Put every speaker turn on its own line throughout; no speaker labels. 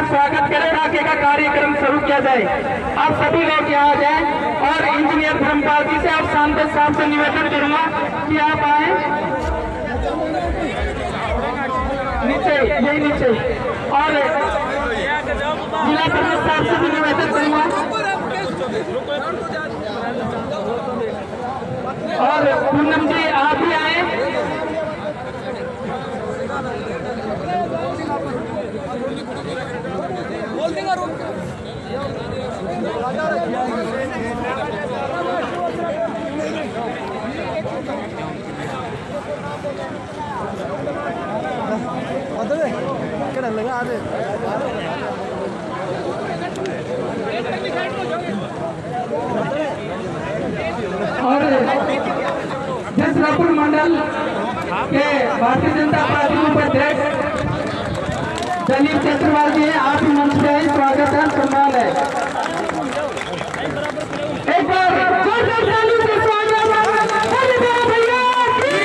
स्वागत करें, आगे का कार्यक्रम शुरू किया जाए। आप सभी लोग यहाँ आ जाएं और इंजीनियर धर्मपाल जी से और सांसद साहब से निवेदन करूंगा कि आप आए नीचे, यही नीचे, और जिला प्रमुख साहब से भी निवेदन करूंगा और पूनम जी आप भी आए। और जिस रायपुर मंडल के भारतीय जनता पार्टी उपाध्यक्ष दलीप चक्रवाल जी हैं, आप मंच पे आए, स्वागत है, सम्मान है। एक बार जोरदार ताली से स्वागत है भैया की,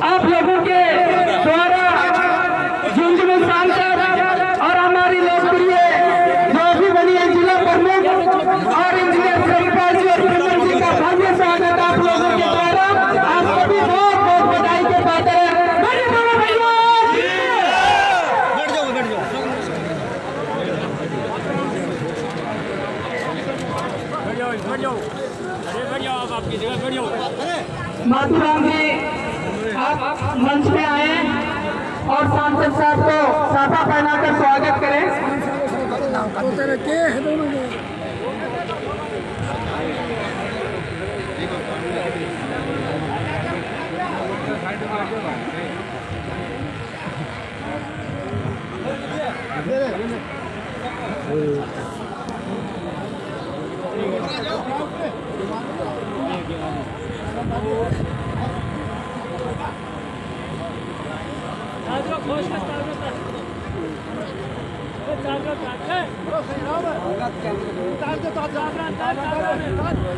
आप लोगों के द्वारा झुंझुनू सांसद और हमारी लोकप्रिय जो भी बनी है जिला प्रमुख और इंजीनियर धर्मपाल जी और पूनम जी का भव्य स्वागत आप लोगों के द्वारा। आप सभी बहुत बहुत बधाई के पात्र हैं। माधुराम जी आप मंच में आए और सांसद साहब को साफा पहनाकर स्वागत करें।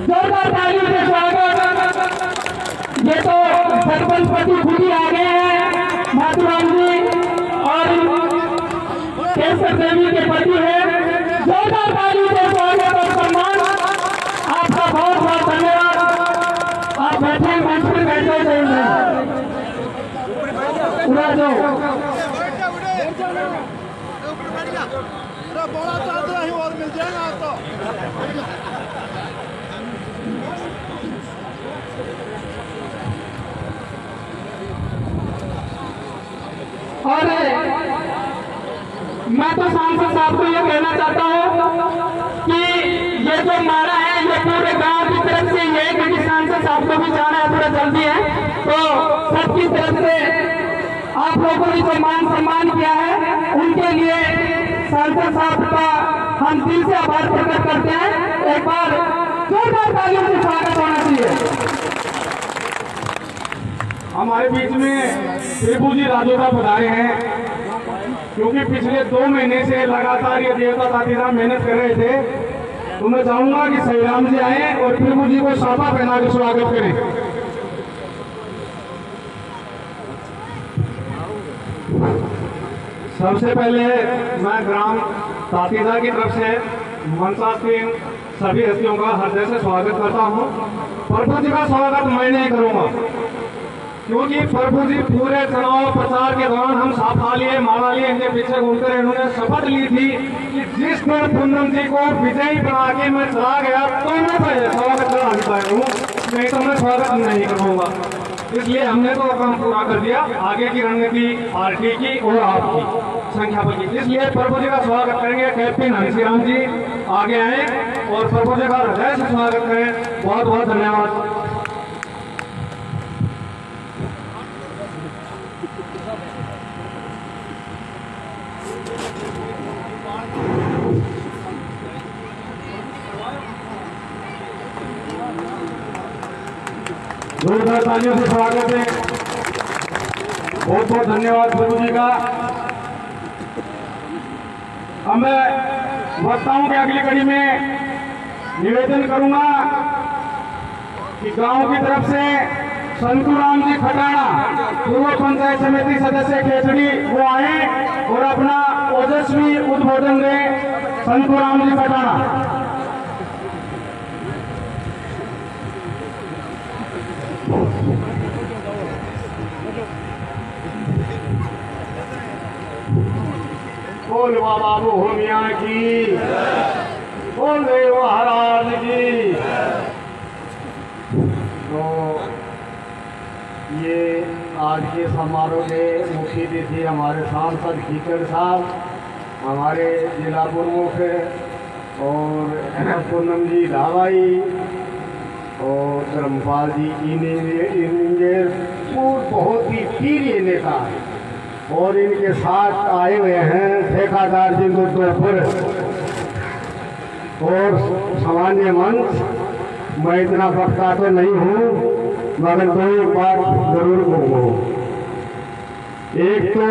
जोरदार तालियों से स्वागत। ये तो सरपंच पति खुद ही आ गए हैं, माधुराम जी और केसर देवी के पति हैं। जोरदार तालियों से स्वागत और सम्मान, आपका बहुत बहुत धन्यवाद। आप बैठे मंच पर बैठे जाएंगे पूरा दो बड़ा चादर ही और मिल जाएगा आपको। और मैं तो सांसद साहब को ये कहना चाहता हूँ कि ये जो मारा है ये पूरे गांव की तरफ से ये, क्योंकि सांसद साहब को भी जाना है, थोड़ा जल्दी है, तो सबकी तरफ से आप लोगों ने जो मान सम्मान किया है उनके लिए सांसद साहब का हम दिल से आभार प्रकट करते हैं। एक बार जोरदार तालियों से स्वागत होना चाहिए।
हमारे बीच में त्रिभु जी राजोदा पधारे हैं, क्योंकि पिछले 2 महीने से लगातार ये देवता साथीदार मेहनत कर रहे थे। तो मैं चाहूंगा कि सहीराम जी आए और त्रिभु जी को साफा पहना के स्वागत करें। सबसे पहले मैं ग्राम तातीदा की तरफ से मंचासीन सभी हस्तियों का हृदय से स्वागत करता हूं। प्रभु जी का स्वागत मैं नहीं करूंगा, क्योंकि प्रभु जी पूरे चुनाव प्रचार के दौरान हम साफा लिए, माला लिए, इनके पीछे घूमते रहे। उन्होंने शपथ ली थी कि जिस दिन पूनम जी को विजयी बना के मैं चला गया तो मैं स्वागत करा हूँ, नहीं तो मैं स्वागत नहीं करूंगा। इसलिए हमने तो काम पूरा कर दिया। आगे की रणनीति पार्टी की और आपकी संख्या पर की, इसलिए प्रभु जी का स्वागत करेंगे। कैप्टन हंसीराम जी आगे आए और प्रभु जी का हृदय से स्वागत करें। बहुत बहुत धन्यवाद। जोरदार तालियों से स्वागत है। बहुत बहुत धन्यवाद प्रभु जी का। अब मैं वक्ताओं के अगली कड़ी में निवेदन करूंगा कि गांव की तरफ से संतूराम जी खटाना पूर्व पंचायत समिति सदस्य खेसड़ी वो आए और अपना ओजस्वी उद्बोधन दें। संतूराम जी खटाना। बोल बाबा भूमिया की, बोल देव महाराज की। तो ये आज के समारोह के मुख्य अतिथि हमारे सांसद खीचड़ साहब, हमारे जिला प्रमुख और पूनम जी ढाबाई और धर्मपाल जी इंजीनियर बहुत ही प्रिय नेता है। और इनके साथ आए हुए हैं ठेकादार जी गुरुपुर और सामान्य मंच। मैं इतना वक्ता तो नहीं हूँ मगर दो एक बात जरूर कहूँ। एक तो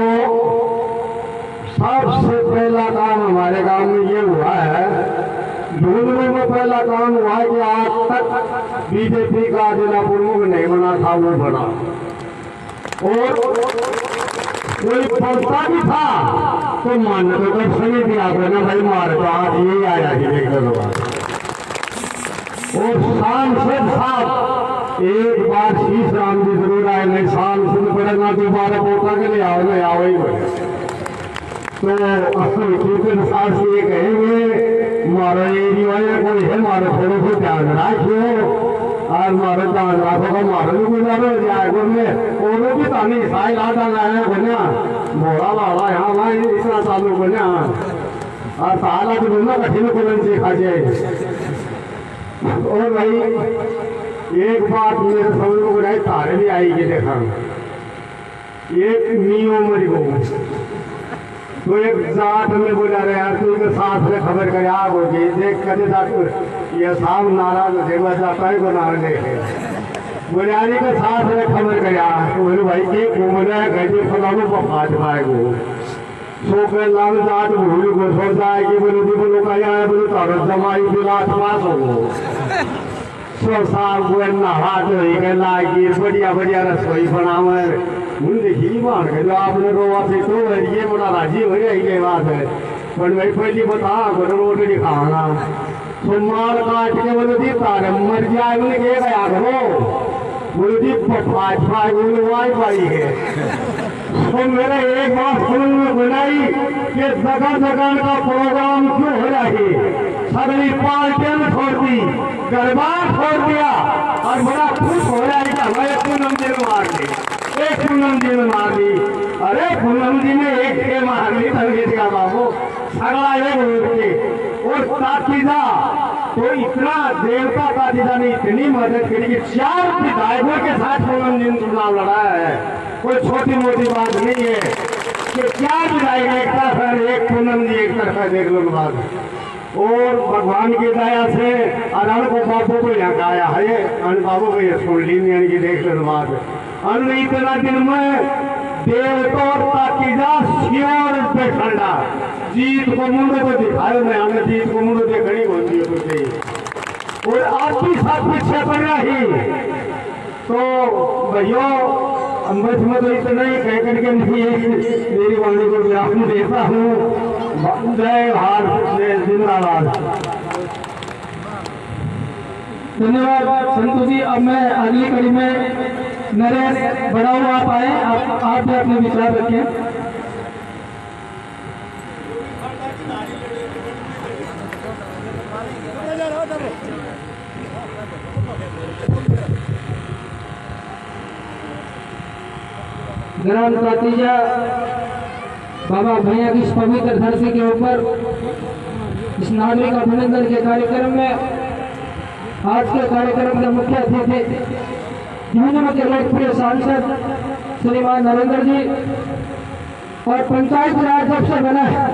सबसे पहला काम हमारे गांव में ये हुआ है, ढूंढने में पहला काम हुआ है कि आज तक बीजेपी का जिला प्रमुख नहीं बना था, वो बना। और कोई पढ़ता भी था तो मान तो कर सही दिया ना भाई, मारे तो आज यही आया कि देख लो। और सांसद साहब एक बार शीश राम जी जरूर आए, नहीं सांसद पड़ेगा दोबारा पोता के लिए आओ नहीं आओ ही बने। तो सास ये कहेंगे मारो एरिया कोई है, मारो थोड़े से ध्यान रखियो और मारो ध्यान रखो, मारो भी गुजारो जाए में भी तानी साई लाता लाया बना मोड़ा वाला यहाँ वहाँ इतना चालू बना और ताला तो बोलना कठिन कुलन से खा जाए। और भाई एक बात मेरे समझ को बनाई तारे भी आई के देखा, एक नियो मरी को तो एक जाट में बोला रहे यार तू के साथ में खबर कर आग हो गई देख कर जाट ये साहब नाराज देवा जाता है को नाराज देखे बुनियादी के साथ में खबर कर यार तो बोले भाई के घूमना है गए फलानो को फाज पाएगो सो के लाल जाट भूल को सोचता है कि बोले दी बोलो का यार बोले तार जमाई बिलास पास हो सो साहब को नहा तो ही के लागी बढ़िया बढ़िया रसोई बनावे मुझे देखी मान के जो आपने रोवा से तो ये बड़ा राजी हो गया ये बात है। पर भाई पहली बता बोले रोटी खाना तो माल काट के बोले दी तारे मर जाए बोले के गया करो बोले दी पाँच पाँच बोले वाई पाई है। तो मेरे एक बात सुन में बनाई कि जगह जगह का प्रोग्राम क्यों हो रही, सगली पार्टियां छोड़ दी, गरबा छोड़ दिया और बड़ा खुश हो रहा है कि हमारे पूनम जी ने मार दी, एक पूनम जी ने मार दी। अरे पूनम जी ने एक के मार दी संगीत का बाबू सगला एक हो के और तातीजा तो इतना देवता तातीजा ने इतनी मदद करी कि 4 विधायकों के साथ पूनम जी ने चुनाव लड़ा है। कोई छोटी मोटी बात नहीं है कि 4 विधायक एक तरफ है, एक पूनम जी एक तरफ है, देख लो बात। और भगवान की दया से अरण को बाबू को यहाँ आया है, अन बाबू को ये सुन ली नहीं की देख लो बात। अन इतना दिन में देवता और ताकीजा शिवर पे ठंडा जीत को मुंडो को दिखायो मैं हमने जीत को मुंडो दे खड़ी होती है तो और आप भी सब पीछे पड़ रही तो भैया अम्बस में तो इतना ही कह करके नहीं मेरी वाणी को व्यापन देता हूँ। जय भारत जिंदाबाद।
धन्यवाद संतु जी। अब मैं अगली कड़ी में नरेश बड़ा हुआ आप आए, आप भी अपने विचार रखें। ग्राम तातीजा बाबा भैया की इस पवित्र धरती के ऊपर इस नागरिक अभिनंदन के कार्यक्रम में आज के कार्यक्रम के मुख्य अतिथि झुंझुनू के लोकप्रिय सांसद श्रीमान नरेंद्र जी और पंचायत राज जब से बना है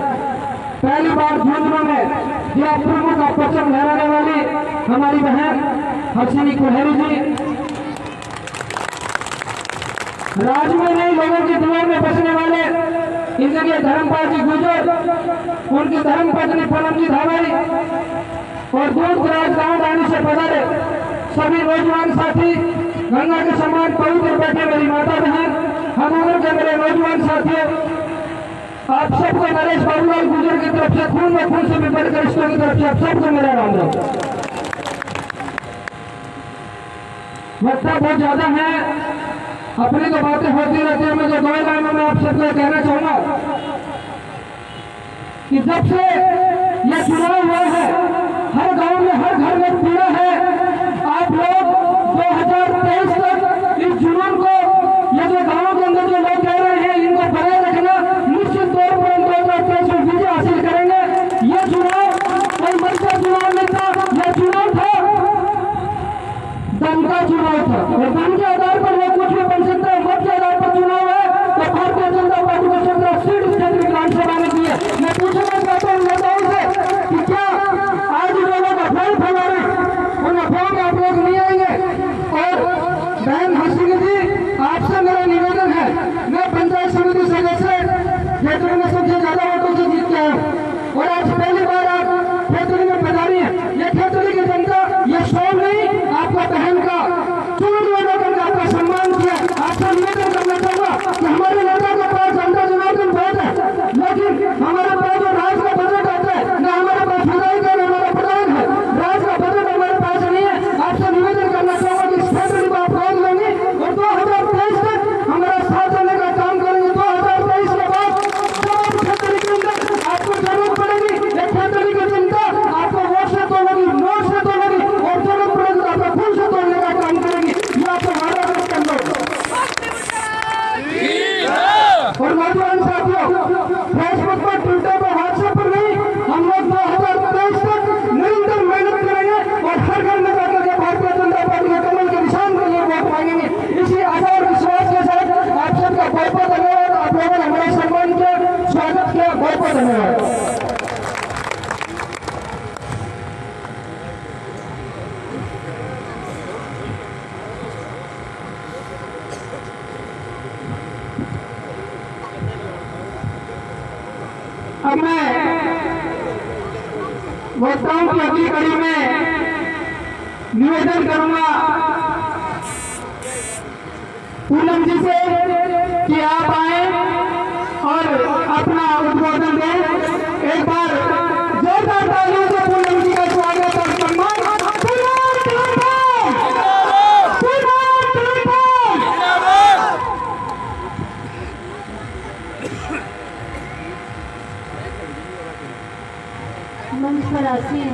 पहली बार झुंझुनू में जिला प्रमुख का परचम लहराने वाली हमारी बहन हर्षिनी कुहेरी जी, राज्य में नहीं लोगों के दिलों में बसने वाले इनके धर्मपाल जी गुजर, उनकी धर्मपत्नी पूनम जी धावाई और दूर दराज गाँव डाणी से पधारे सभी नौजवान साथी, गंगा के समान पवित्र बैठे मेरी माता बहन, हमारे के मेरे नौजवान साथियों, आप सबको नरेश बाबूलाल गुजर की तरफ से खून में खून से भी बढ़कर रिश्तों की तरफ से आप सबको मेरा राम राम। वक्ता बहुत ज्यादा है, अपनी तो बातें होती रहती है। मैं जो 2 लाइनों में आप सबको कहना चाहूंगा कि जब से यह चुनाव हुआ है, हर गांव में हर घर में पीड़ा है। आप लोग 2023 तक इस जुनून को, ये जो गांव के अंदर जो लोग कह रहे हैं, इनको बनाए रखना। निश्चित तौर पर 2023 में विजय हासिल करेंगे। यह चुनाव कोई मन का चुनाव नहीं था, यह चुनाव था दम का चुनाव था, और दम के आधार पर वो कुछ भी बन सकता है। मत के आधार पर चुनाव है तो भारतीय जनता पार्टी को 17 सीट इस क्षेत्र विधानसभा में दी है। मैं पूछना चाहता हूँ नेताओं से कि क्या आज जो लोग अफवाह फैला रहे हैं, उन अफवाह में आप लोग नहीं आएंगे? और बहन हसीना जी, आपसे मेरा निवेदन है, मैं पंचायत समिति सदस्य खेतड़ी में सबसे ज्यादा वोटों से जीत के आया हूँ, और आज पहली बार आप खेतड़ी में पधारी है। ये खेतड़ी की जनता, ये शौक नहीं, आपका बहन का चुन करके आपका सम्मान किया। आपसे निवेदन करना चाहूंगा कि हमारे नेता के पास जनता जनार्दन बहुत है, लेकिन हमारे पास जो राज का बजट आता है, न हमारे पास विधायक है, न हमारा प्रधान है, राज का बजट हमारे पास नहीं है। आपसे निवेदन करना चाहूंगा कि क्षेत्र को आप रोक लेंगे और 2023 तक हमारा साथ देने का काम करेंगे। 2023 के बाद जब क्षेत्र के अंदर आपको जरूरत पड़ेगी, एक क्षेत्र की जनता आपको वोट से तोड़ेगी, नोट से तोड़ेगी, और जरूरत पड़ेगी तो आपको खून से तोड़ने का काम करेगी। ये आपको वादा कर लो। और नौजवान साथियों, फेसबुक पर, ट्विटर पर, व्हाट्सएप पर नहीं, हम लोग 2023 तक निरंतर मेहनत करेंगे और हर घर में जाकर के भारतीय जनता पार्टी के कमल के निशान के लिए वोट मांगेंगे। इसी आशा और विश्वास के साथ आप सबका बहुत बहुत धन्यवाद। आप लोगों ने हमारे सम्मान किया, स्वागत किया, बहुत बहुत धन्यवाद। अब मैं वक्ताओं की अगली कड़ी में निवेदन करूंगा पूनम जी से कि आप आए और अपना उद्बोधन दें। एक बार जोरदार तालियों से पूनम जी का स्वागत और सम्मान।
मंच पर आसीन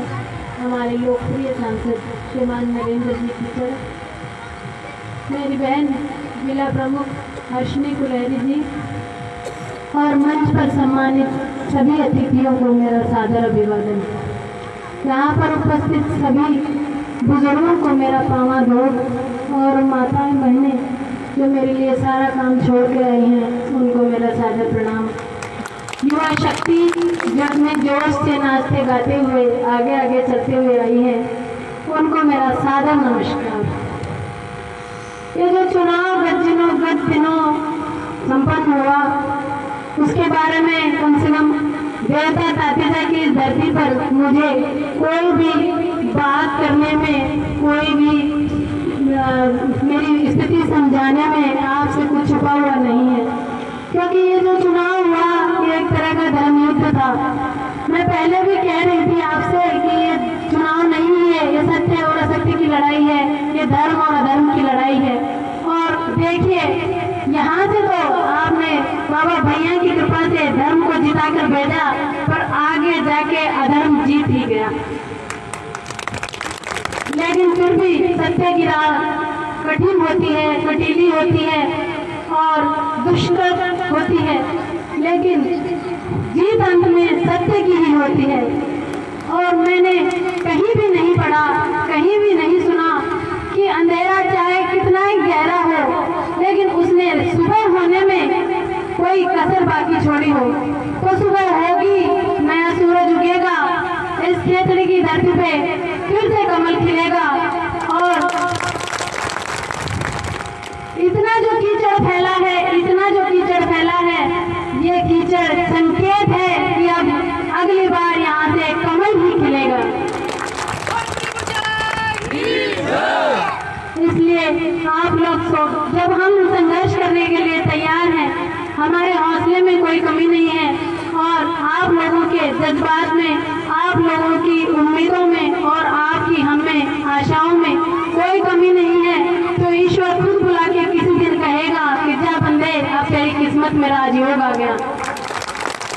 हमारे लोकप्रिय सांसद श्रीमान नरेंद्र जी कीचड़, मेरी बहन जिला प्रमुख हर्षनी कुलहरी जी, और मंच पर सम्मानित सभी अतिथियों को मेरा सादर अभिवादन। यहाँ पर उपस्थित सभी बुजुर्गों को मेरा पाँव धो, और माताएं बहनें जो मेरे लिए सारा काम छोड़ के आई हैं, उनको मेरा सादर प्रणाम। युवा शक्ति जग में जोश से नाचते गाते हुए आगे आगे चलते हुए आई है, उनको मेरा सादर नमस्कार। ये जो चुनाव गत दिनों संपन्न हुआ, उसके बारे में कम से कम देवता तातेजा की इस धरती पर मुझे कोई भी बात करने में, कोई भी मेरी स्थिति समझाने में आपसे कुछ छुपा हुआ नहीं है, क्योंकि ये जो चुनाव हुआ ये एक तरह का धर्म युद्ध था। मैं पहले भी कह रही थी आपसे कि ये चुनाव नहीं है, ये सत्य और असत्य की लड़ाई है, ये धर्म और अधर्म की लड़ाई है। और देखिए, यहाँ से तो आपने बाबा भैया की कृपा से धर्म को जिताकर भेजा, पर आगे जाके अधर्म जीत ही गया। लेकिन फिर भी सत्य की राह कठिन होती है, कटीली होती है और दुष्कर होती है, लेकिन जीत अंत में सत्य की ही होती है। और मैंने कहीं भी नहीं पढ़ा, कहीं भी नहीं सुना कि अंधेरा चाहे कितना ही गहरा हो, लेकिन उसने सुबह होने में कोई कसर बाकी छोड़ी हो। तो सुबह होगी, नया सूरज उगेगा, इस क्षेत्र की धरती पे फिर से कमल खिलेगा। और इतना जो कीचड़ फैला है, इतना जो कीचड़ फैला है, ये कीचड़ अब हम संघर्ष करने के लिए तैयार हैं। हमारे हौसले में कोई कमी नहीं है और आप लोगों के जज्बात में, आप लोगों की उम्मीदों में और आपकी हमें आशाओं में कोई कमी नहीं है। तो ईश्वर खुद बुला के किसी दिन कहेगा कि जा बंदे, अब तेरी किस्मत में राजयोग आ गया।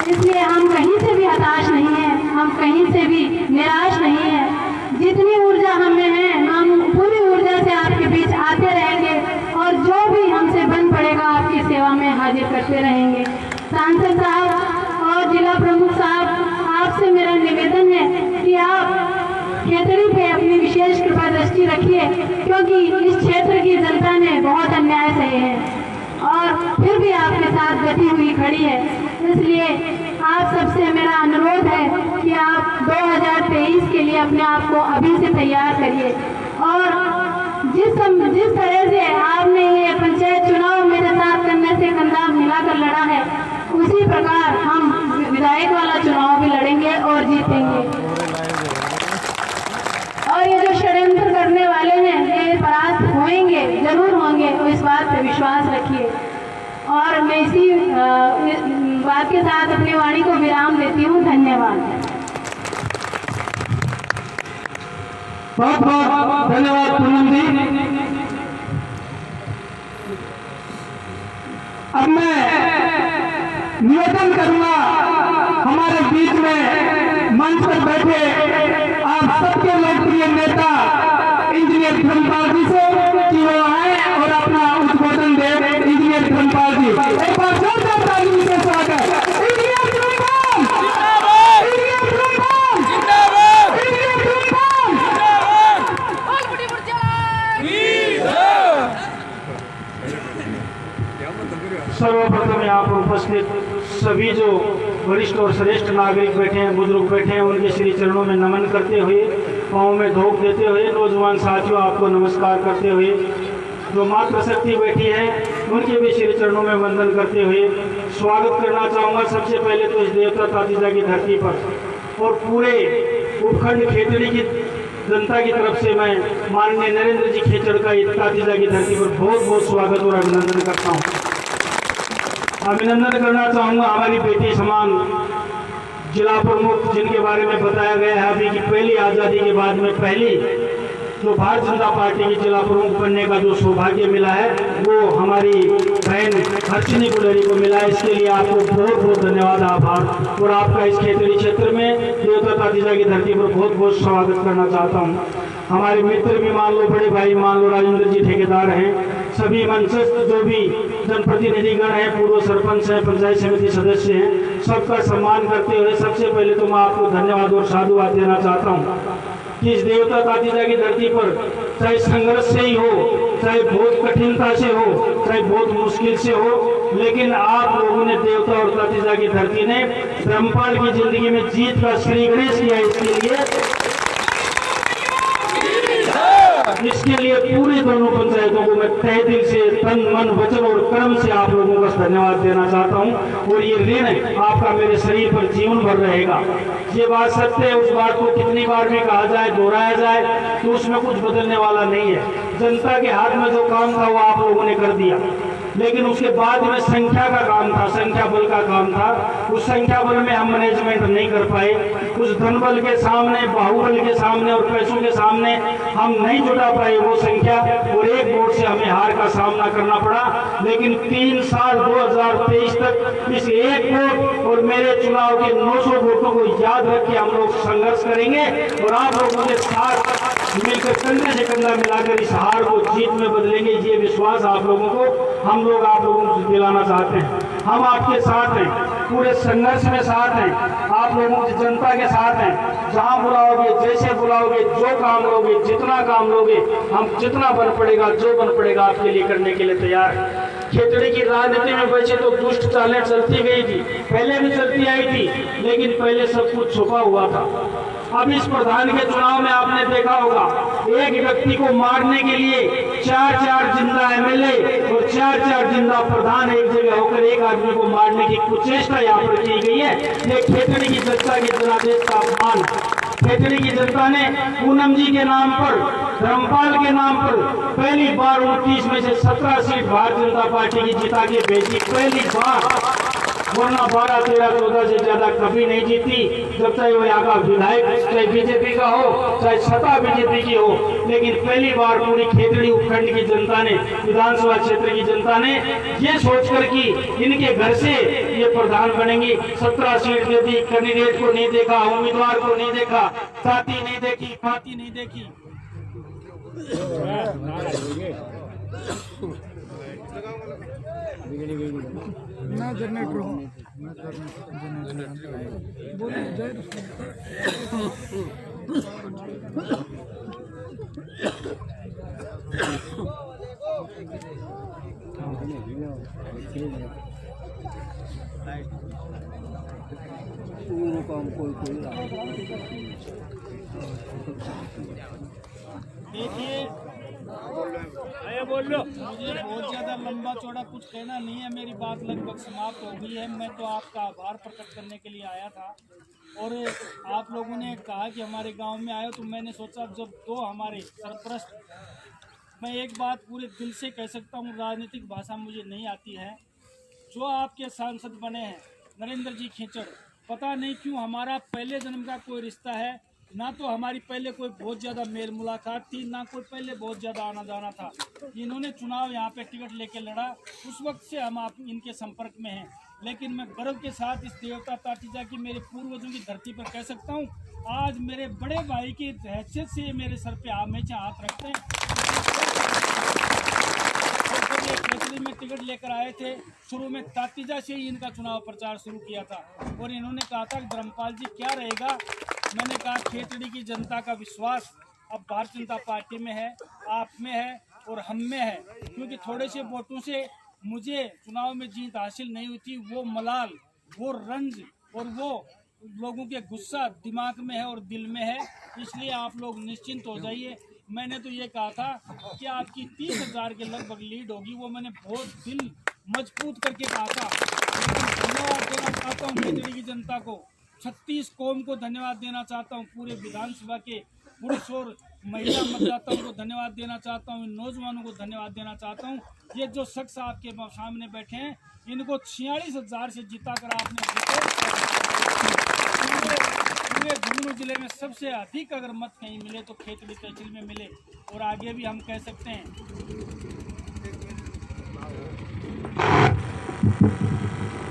इसलिए हम कहीं से भी हताश नहीं है, हम कहीं से भी निराश नहीं है। जितनी ऊर्जा हमें है, हम पूरी ऊर्जा से आपके बीच आते रहेंगे और जो भी हमसे बन पड़ेगा आपकी सेवा में हाजिर करते रहेंगे। सांसद साहब और जिला प्रमुख साहब, आपसे मेरा निवेदन है कि आप खेतड़ी पे अपनी विशेष कृपा दृष्टि रखिए, क्योंकि इस क्षेत्र की जनता ने बहुत अन्याय सहे हैं और फिर भी आपके साथ डटी हुई खड़ी है। इसलिए आप सबसे मेरा अनुरोध है कि आप 2023 के लिए अपने आप को अभी से तैयार करिए और जिस तरह से आपने ये पंचायत चुनाव मेरे साथ कंधे से कंधा मिलाकर लड़ा है, उसी प्रकार हम विधायक वाला चुनाव भी लड़ेंगे और जीतेंगे। और ये जो षड्यंत्र करने वाले हैं, ये परास्त होंगे, जरूर होंगे, तो इस बात पे विश्वास रखिए। और मैं इसी बात के साथ अपनी वाणी को विराम देती हूँ। धन्यवाद।
बहुत बहुत धन्यवाद पूनम जी। अब मैं निवेदन करूंगा हमारे बीच में मंच पर बैठे आप सबके लोकप्रिय नेता इंजीनियर धर्मपाल जी से कि वो आए और अपना उद्बोधन दे। इंजीनियर धर्मपाल जी, एक बार जोरदार तालियों से स्वागत। इंजीनियर धर्मपाल जिंदाबाद, इंजीनियर धर्मपाल जिंदाबाद, इंजीनियर धर्मपाल जिंदाबाद।
सर्वप्रथम यहाँ पर उपस्थित सभी जो वरिष्ठ और श्रेष्ठ नागरिक बैठे हैं, बुजुर्ग बैठे हैं, उनके श्री चरणों में नमन करते हुए, पाँव में धोख देते हुए, नौजवान साथियों आपको नमस्कार करते हुए, जो मातृशक्ति बैठी है उनके भी श्री चरणों में वंदन करते हुए स्वागत करना चाहूँगा। सबसे पहले तो इस देवता तातीजा की धरती पर और पूरे उपखंड खेतड़ी की जनता की तरफ से मैं माननीय नरेंद्र जी खेचड़ का तातीजा की धरती पर बहुत बहुत स्वागत और अभिनंदन करता हूँ। अभिनंदन करना चाहूँगा हमारी बेटी समान जिला प्रमुख, जिनके बारे में बताया गया है अभी कि पहली आज़ादी के बाद में पहली जो भारतीय जनता पार्टी की जिला प्रमुख बनने का जो सौभाग्य मिला है वो हमारी बहन हर्षिनी गुलेरी को मिला है। इसके लिए आपको बहुत बहुत धन्यवाद, आभार। और आपका इस खेतड़ी क्षेत्र में देवता तातीजा की धरती पर बहुत बहुत स्वागत करना चाहता हूँ। हमारे मित्र भी मान लो, बड़े भाई मान लो, राजेंद्र जी ठेकेदार हैं, सभी मंचस्थ जो भी जनप्रतिनिधिगण हैं, पूर्व सरपंच हैं, पंचायत समिति सदस्य हैं, सबका सम्मान करते हुए सबसे पहले तो मैं आपको धन्यवाद और साधुवाद देना चाहता हूँ कि इस देवता तातीजा की धरती पर चाहे संघर्ष से ही हो, चाहे बहुत कठिनता से हो, चाहे बहुत मुश्किल से हो, लेकिन आप लोगों ने देवता और तातीजा की धरती ने धर्मपाल की जिंदगी में जीत का श्री गणेश किया। इसके लिए पूरे दोनों पंचायतों को मैं तहे दिल से, तन मन वचन और कर्म से आप लोगों का धन्यवाद देना चाहता हूं। और ये ऋण आपका मेरे शरीर पर जीवन भर रहेगा। ये बात सत्य है, उस बात को कितनी बार भी कहा जाए, दोहराया जाए, तो उसमें कुछ बदलने वाला नहीं है। जनता के हाथ में जो काम था वो आप लोगों ने कर दिया, लेकिन उसके बाद में संख्या का काम था, संख्या बल का काम था। उस संख्या बल में हम मैनेजमेंट नहीं कर पाए। उस धन बल के सामने, बाहुबल के सामने और पैसों के सामने हम नहीं जुटा पाए वो संख्या, और एक वोट से हमें हार का सामना करना पड़ा। लेकिन 3 साल 2023 तक इस एक वोट और मेरे चुनाव के 900 वोटों को याद रख के हम लोग संघर्ष करेंगे और आप लोगों के साथ मिलकर कंधे से कंधा मिलाकर इस हार को जीत में बदलेंगे। ये विश्वास आप लोगों को, हम लोग आप लोगों को दिलाना चाहते हैं। हम आपके साथ हैं, पूरे संघर्ष में साथ हैं, आप लोगों की जनता के साथ हैं। जहां बुलाओगे, जैसे बुलाओगे, जो काम लोगे, जितना काम लोगे, हम जितना बन पड़ेगा, जो बन पड़ेगा आपके लिए करने के लिए तैयार है। खेतड़ी की राजनीति में वैसे तो दुष्ट चालें चलती गई थी, पहले भी चलती आई थी, लेकिन पहले सब कुछ छुपा हुआ था। अब इस प्रधान के चुनाव में आपने देखा होगा, एक व्यक्ति को मारने के लिए 4 जिंदा एमएलए और 4 जिंदा प्रधान एक जगह होकर एक आदमी को मारने की कुचेष्टा यहाँ पर की गई है। ये खेतड़ी की जनता के जनादेश का अपमान।
खेतड़ी की जनता ने पूनम जी के नाम पर, धर्मपाल के नाम पर पहली बार 29 में से 17 सीट भारतीय जनता पार्टी की जिता के भेजी, पहली बार। वरना 12, 13, 14 से ज्यादा कभी नहीं जीती, जब चाहे वो यहाँ का विधायक चाहे बीजेपी का हो, चाहे सत्ता बीजेपी की हो। लेकिन पहली बार पूरी खेतड़ी उपखंड की जनता ने, विधानसभा क्षेत्र की जनता ने ये सोचकर कि इनके घर से ये प्रधान बनेंगे, 17 सीट दे दी। कैंडिडेट को नहीं देखा, उम्मीदवार को नहीं देखा, साथी नहीं देखी, पार्टी नहीं देखी।
ना जनरेटर हो बोले जय
देखिए, बोल लो। मुझे बहुत ज्यादा लंबा चौड़ा कुछ कहना नहीं है, मेरी बात लगभग समाप्त हो गई है। मैं तो आपका आभार प्रकट करने के लिए आया था, और आप लोगों ने कहा कि हमारे गांव में आए, तो मैंने सोचा जब दो हमारे सरपरस्त, मैं एक बात पूरे दिल से कह सकता हूँ, राजनीतिक भाषा मुझे नहीं आती है, जो आपके सांसद बने हैं नरेंद्र जी खींचड़, पता नहीं क्यों हमारा पहले जन्म का कोई रिश्ता है, ना तो हमारी पहले कोई बहुत ज़्यादा मेल मुलाकात थी, ना कोई पहले बहुत ज़्यादा आना जाना था। इन्होंने चुनाव यहाँ पे टिकट लेके लड़ा, उस वक्त से हम आप इनके संपर्क में हैं। लेकिन मैं गर्व के साथ इस देवता ताटीजा की, मेरे पूर्वजों की धरती पर कह सकता हूँ, आज मेरे बड़े भाई की हैसियत से मेरे सर पे हमेशा हाथ रखते हैं। खेतड़ी में टिकट लेकर आए थे, शुरू में तातीजा से ही इनका चुनाव प्रचार शुरू किया था, और इन्होंने कहा था धर्मपाल जी क्या रहेगा। मैंने कहा खेतड़ी की जनता का विश्वास अब भारतीय जनता पार्टी में है, आप में है और हम में है, क्योंकि थोड़े से वोटों से मुझे चुनाव में जीत हासिल नहीं हुई थी। वो मलाल, वो रंज और वो लोगों के गुस्सा दिमाग में है और दिल में है, इसलिए आप लोग निश्चिंत हो जाइए। मैंने तो ये कहा था कि आपकी 30,000 के लगभग लीड होगी, वो मैंने बहुत दिल मजबूत करके कहा था। लेकिन धन्यवाद देना चाहता हूँ खेतड़ी की जनता को, 36 कौम को धन्यवाद देना चाहता हूँ, पूरे विधानसभा के पुरुष और महिला मतदाताओं को धन्यवाद देना चाहता हूँ, नौजवानों को धन्यवाद देना चाहता हूँ। ये जो शख्स आपके सामने बैठे हैं, इनको 46,000 से जिता कर आपने पूरे झुंझुनू जिले में सबसे अधिक अगर मत कहीं मिले तो खेतड़ी तहसील में मिले, और आगे भी हम कह सकते हैं।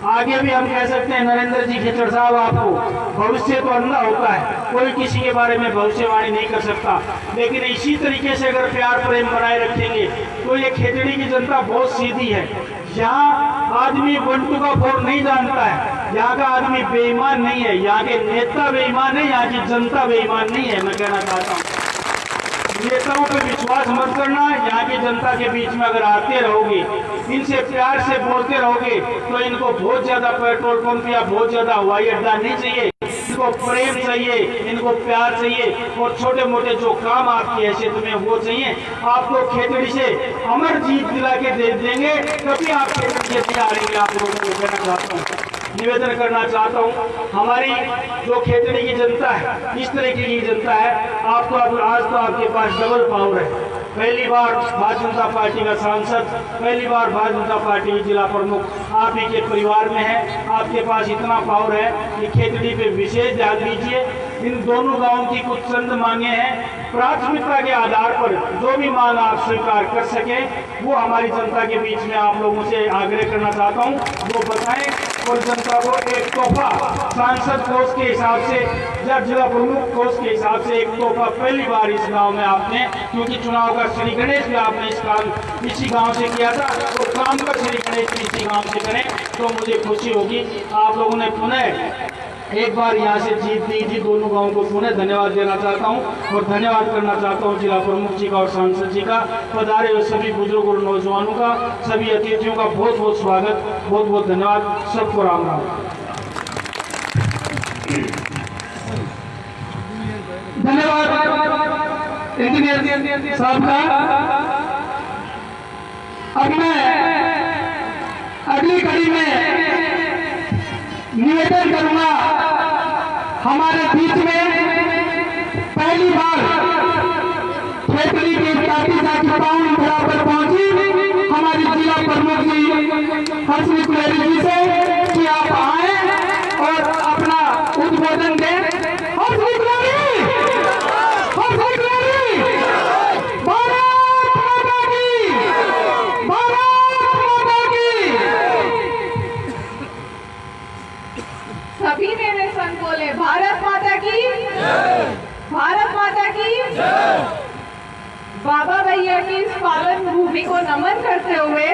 आगे भी हम कह सकते हैं नरेंद्र जी खींचड़ साहब, आपको भविष्य तो अंधा होता है, कोई किसी के बारे में भविष्यवाणी नहीं कर सकता, लेकिन इसी तरीके से अगर प्यार प्रेम बनाए रखेंगे तो ये खेतड़ी की जनता बहुत सीधी है। यहाँ आदमी बंटू का फोर नहीं जानता है, यहाँ का आदमी बेईमान नहीं है, यहाँ के नेता बेईमान है, यहाँ की जनता बेईमान नहीं है। मैं कहना चाहता हूँ नेताओं पे विश्वास मत करना, यहाँ की जनता के बीच में अगर आते रहोगे, इनसे प्यार से बोलते रहोगे, तो इनको बहुत ज्यादा पेट्रोल पंप या बहुत ज्यादा हवाई अड्डा नहीं चाहिए, इनको प्रेम चाहिए, इनको प्यार चाहिए, और छोटे मोटे जो काम आपकी हैसियत में वो चाहिए। आपको खेतड़ी से अमर जीत दिला के दे देंगे, कभी आप खेतड़ी से हारेंगे। आप लोगों को कहना चाहता हूँ, निवेदन करना चाहता हूँ, हमारी जो खेतड़ी की जनता है, इस तरीके की जनता है, आपको आज तो आपके पास डबल पावर है। पहली बार भारतीय जनता पार्टी का सांसद, पहली बार भारतीय जनता पार्टी की जिला प्रमुख आप ही के परिवार में है, आपके पास इतना पावर है कि खेतड़ी पे विशेष ध्यान दीजिए। इन दोनों गांवों की कुछ चंद मांगे हैं, प्राथमिकता के आधार पर जो भी मांग आप स्वीकार कर सके, वो हमारी जनता के बीच में आप लोगों से आग्रह करना चाहता हूँ, वो बताएं, और जनता को एक तोहफा सांसद कोष के हिसाब से या जिला प्रमुख कोष के हिसाब से एक तोहफा पहली बार इस गांव में आपने, क्योंकि चुनाव का श्री गणेश भी आपने इसी गांव से किया था, तो काम का श्री गणेश भी इसी गांव से करें तो मुझे खुशी होगी। आप लोगों ने पुनः एक बार यहाँ से जीत दी थी, दोनों गांवों को पुनः धन्यवाद देना चाहता हूँ, और धन्यवाद करना चाहता हूँ जिला प्रमुख जी का और सांसद जी का, पधारे हुए सभी बुजुर्ग और नौजवानों का, सभी अतिथियों का बहुत बहुत स्वागत, बहुत बहुत धन्यवाद, सबको राम राम।
धन्यवाद इंजीनियर साहब का। अब मैं अगली कड़ी में निवेदन करूंगा, हमारे बीच में
नकली की तातीजा की पाउन बराबर पहुंची हमारी जिला प्रमुख जी हर्षनी कुलेरी जी से कि आप आए और अपना उद्बोधन दें। हर्षनी कुलेरी, हर्षनी कुलेरी, भारत माता की, भारत माता की।
सभी मेरे संग बोले भारत माता की, भारत माता की। बाबा भैया की इस पावन भूमि को नमन करते हुए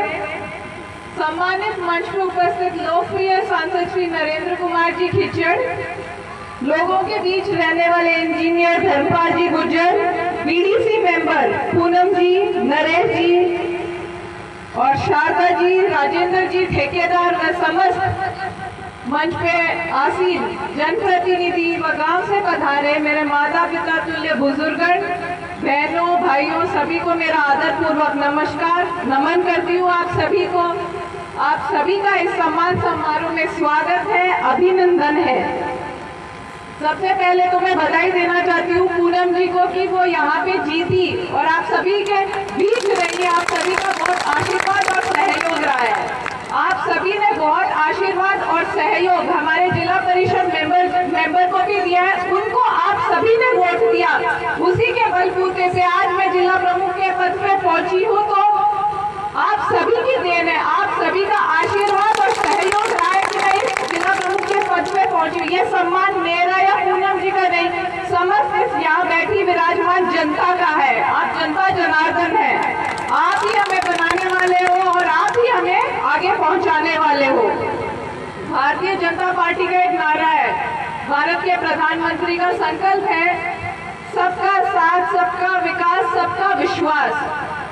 सम्मानित मंच पर उपस्थित लोकप्रिय सांसद श्री नरेंद्र कुमार जी खिचड़, लोगों के बीच रहने वाले इंजीनियर धर्मपाल जी गुर्जर, बीडीसी मेंबर पूनम जी, नरेश जी और शारदा जी, राजेंद्र जी ठेकेदार व समस्त मंच पे आसीन जनप्रतिनिधि व गांव से पधारे मेरे माता पिता तुल्य बुजुर्गण, बहनों भाइयों, सभी को मेरा आदर पूर्वक नमस्कार, नमन करती हूँ आप सभी को। आप सभी का इस सम्मान समारोह में स्वागत है, अभिनंदन है। सबसे पहले तो मैं बधाई देना चाहती हूँ पूनम जी को कि वो यहाँ पे जीती और आप सभी के बीच रही है। आप सभी का बहुत आशीर्वाद और सहयोग रहा है। आप सभी ने बहुत आशीर्वाद और सहयोग हमारे जिला परिषद मेंबर को भी दिया है, उनको आप सभी ने वोट दिया। उसी के बलबूते पे आज मैं जिला प्रमुख के पद पे पहुंची हूँ, तो आप सभी की देन है, आप सभी का आशीर्वाद और सहयोग रहा है कि मैं इस जिला प्रमुख के पद पे पहुंची हूँ। ये सम्मान मेरा या पूनम जी का नहीं, समस्त इस यहाँ बैठी विराजमान जनता का है। आप जनता जनार्दन है, आप ही हमें बनाने वाले हो और आप ही हमें आगे पहुंचाने वाले हो। भारतीय जनता पार्टी का एक नारा है, भारत के प्रधानमंत्री का संकल्प है सबका साथ, सबका विकास, सबका विश्वास।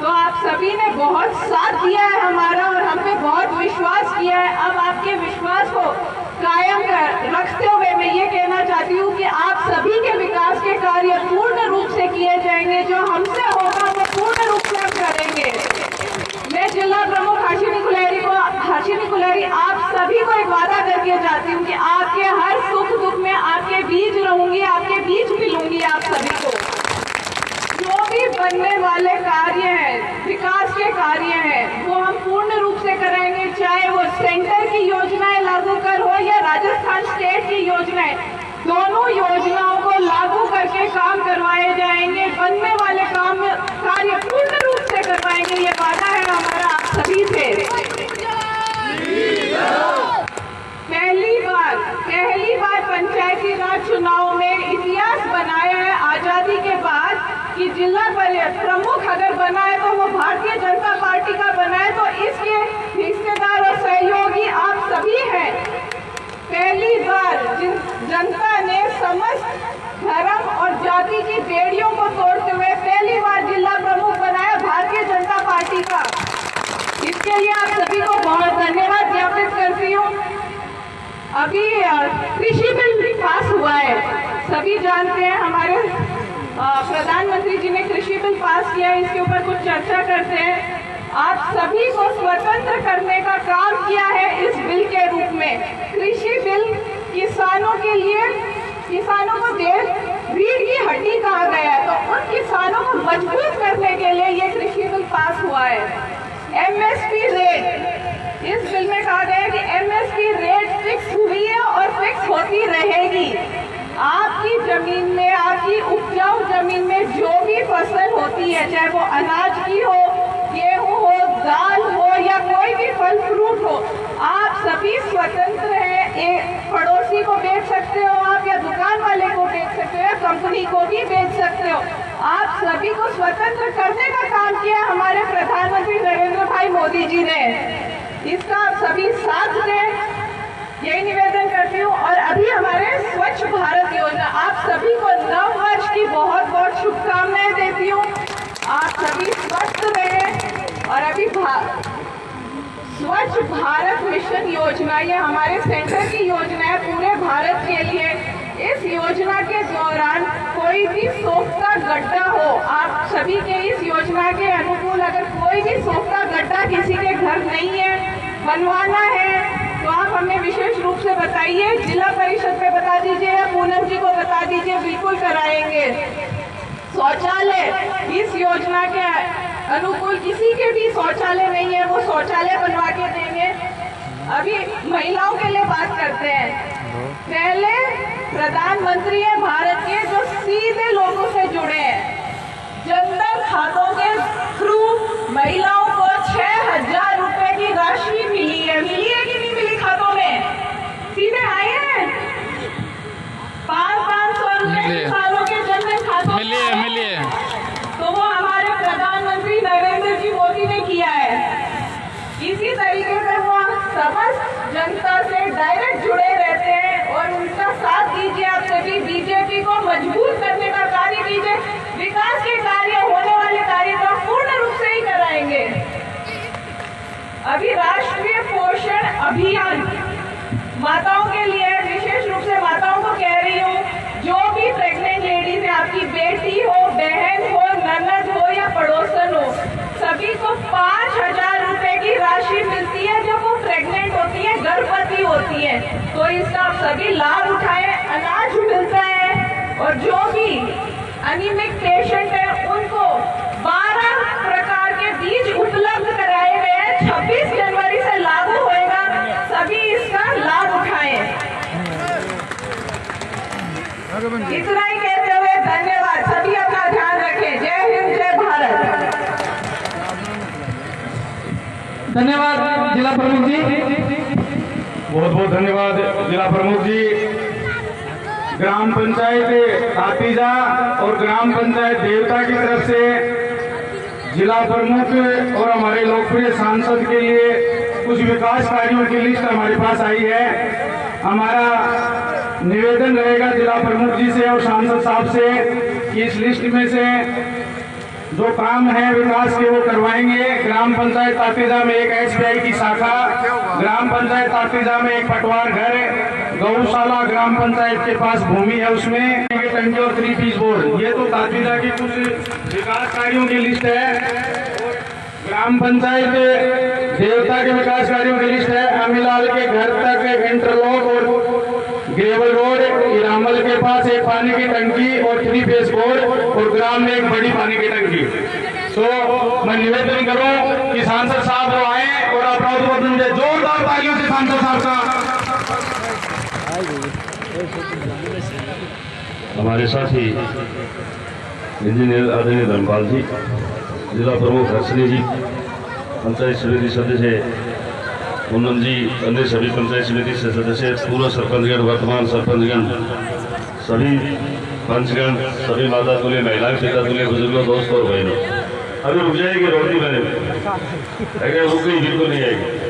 तो आप सभी ने बहुत साथ दिया है हमारा और हम पे बहुत विश्वास किया है। अब आपके विश्वास को कायम रखते हुए मैं ये कहना चाहती हूँ कि आप सभी के विकास के कार्य पूर्ण रूप से किए जाएंगे। जो हमसे होगा वो पूर्ण रूप से हम करेंगे। मैं जिला प्रमुख हर्षनी कुलेरी आप सभी को एक वादा करके जाती हूँ कि आपके हर सुख दुख में आपके बीच रहूंगी, आपके बीच मिलूंगी। आप सभी को जो भी बनने वाले कार्य हैं, विकास के कार्य हैं, वो हम पूर्ण रूप से कराएंगे। चाहे वो सेंटर की योजनाएं लागू कर हो या राजस्थान स्टेट की योजनाएं, दोनों योजनाओं को लागू करके काम करवाए जाएंगे। बनने वाले कार्य पूर्ण रूप से करवाएंगे, ये वादा है हमारा आप सभी से। पहली बार पंचायती राज चुनाव में इतिहास बनाया है आजादी के बाद कि जिला प्रमुख अगर बना है तो वो भारतीय जनता पार्टी का बना है, तो इसके हिस्सेदार और सहयोगी आप सभी हैं। पहली बार जनता ने समस्त धर्म और जाति की बेड़ियों को तोड़ते हुए पहली बार जिला प्रमुख बनाया भारतीय जनता पार्टी का। इसके लिए आप सभी को बहुत धन्यवाद ज्ञापित करती हूँ। अभी कृषि बिल पास हुआ है, सभी जानते हैं, हमारे प्रधानमंत्री जी ने कृषि बिल पास किया है। इसके ऊपर कुछ चर्चा करते हैं। आप सभी को स्वतंत्र करने का काम किया है इस बिल के रूप में। कृषि बिल किसानों के लिए, किसानों को रीढ़ की हड्डी कहा गया है, तो उन किसानों को मजबूत करने के लिए ये कृषि बिल पास हुआ है। एमएसपी रेट, इस बिल में कहा गया है कि एमएसपी रेट फिक्स हुई है और फिक्स होती रहेगी। आपकी जमीन में, आपकी उपजाऊ जमीन में जो भी फसल होती है, चाहे वो अनाज की हो, गेहूं हो, दाल हो या कोई भी फल फ्रूट हो, आप सभी स्वतंत्र हैं। एक पड़ोसी को बेच सकते हो आप, या दुकान वाले को बेच सकते हो, या कंपनी को भी बेच सकते हो। आप सभी को स्वतंत्र करने का काम किया हमारे प्रधानमंत्री नरेंद्र भाई मोदी जी ने। इसका आप सभी साथ दें, यही निवेदन करती हूँ। और अभी हमारे स्वच्छ भारत योजना, आप सभी को नव वर्ष की बहुत बहुत शुभकामनाएं देती हूँ। आप सभी स्वस्थ रहें। और अभी स्वच्छ भारत मिशन योजना, ये हमारे सेंटर की योजना है पूरे भारत के लिए। इस योजना के दौरान कोई भी सोख का गड्ढा हो, आप सभी के इस योजना के अनुकूल अगर कोई भी सोख का गड्ढा किसी के घर नहीं है, बनवाना है, तो आप हमें विशेष रूप से बताइए, जिला परिषद पे बता दीजिए या पूनम जी को बता दीजिए, बिल्कुल कराएंगे। शौचालय, इस योजना के अनुकूल किसी के भी शौचालय नहीं है वो शौचालय बनवा के देंगे। अभी महिलाओं के लिए बात करते हैं। पहले प्रधानमंत्री है भारत के जो सीधे लोगों से जुड़े हैं। जनधन खातों के थ्रू महिलाओं को 6,000 रुपए की राशि मिली है कि नहीं मिली खातों में? सीधे आए हैं 500 रुपए सालों के जनधन खातों मिली है। तो वो हमारे प्रधानमंत्री नरेंद्र जी मोदी ने किया है। इसी तरीके से वो समस्त जनता से डायरेक्ट जुड़े रहते हैं और उनका साथ दीजिए। आप सभी बीजेपी को मजबूत करने का कार्य कीजिए। विकास के कार्य, होने वाले कार्य का पूर्ण रूप से ही कराएंगे। अभी राष्ट्रीय पोषण अभियान माताओं के लिए, विशेष रूप से माताओं को कह रही हूँ, जो भी प्रेग्नेंट लेडीज है, आपकी बेटी हो, बहन हो, ननद हो या पड़ोसन हो, सभी को 5,000 रुपए की राशि मिलती है जब वो प्रेग्नेंट होती है, गर्भवती होती है। तो इसका आप सभी लाभ उठाएं। अनाज मिलता है और जो भी एनीमिक पेशेंट है उनको 12 प्रकार के बीज उपलब्ध कराए गए हैं। 26 जनवरी से लागू होएगा। सभी इसका लाभ उठाएं। इतना ही कहते हुए धन्यवाद। सभी अपना ध्यान रखें। जय हिंद, जय भारत।
धन्यवाद जिला प्रमुख जी।
बहुत बहुत धन्यवाद जिला प्रमुख जी। ग्राम पंचायत तातीजा और ग्राम पंचायत देवता की तरफ से जिला प्रमुख और हमारे लोकप्रिय सांसद के लिए कुछ विकास कार्यों की लिस्ट हमारे पास आई है। हमारा निवेदन रहेगा जिला प्रमुख जी से और सांसद साहब से कि इस लिस्ट में से जो काम है विकास के वो करवाएंगे। ग्राम पंचायत तातीजा में एक SBI की शाखा, ग्राम पंचायत तातीजा में एक पटवार घर, गौशाला ग्राम पंचायत के पास भूमि है उसमें टंकी और 3 पीस बोर्ड। ये तो तातीजा की कुछ विकास कार्यों की लिस्ट है। ग्राम पंचायत देवता के विकास कार्यों की लिस्ट है। अमीलाल के घर तक इंटरलॉक और ग्रेवल रोड, इरामल के पास एक पानी की टंकी और 3 फेस बोर्ड और ग्राम में एक बड़ी पानी की टंकी। तो मैं निवेदन करूं कि सांसद साहब वो आए और आप जोरदार तालियों से सांसद साहब का।
हमारे साथी इंजीनियर आदरणीय धर्मपाल जी, जिला प्रमुख हर्षनी जी, पंचायत समिति सदस्य उन्नन जी, अन्य सभी पंचायत समिति से सदस्य, पूर्व सरपंचगण, वर्तमान सरपंचगण, सभी पंचगण, सभी माता तुल्य महिलाएं, पिता तुल्य बुजुर्गों, दोस्तों और बहनों। अभी रुक जाएगी रोटी मैंने अगर रुक गई बिल्कुल नहीं आएगी।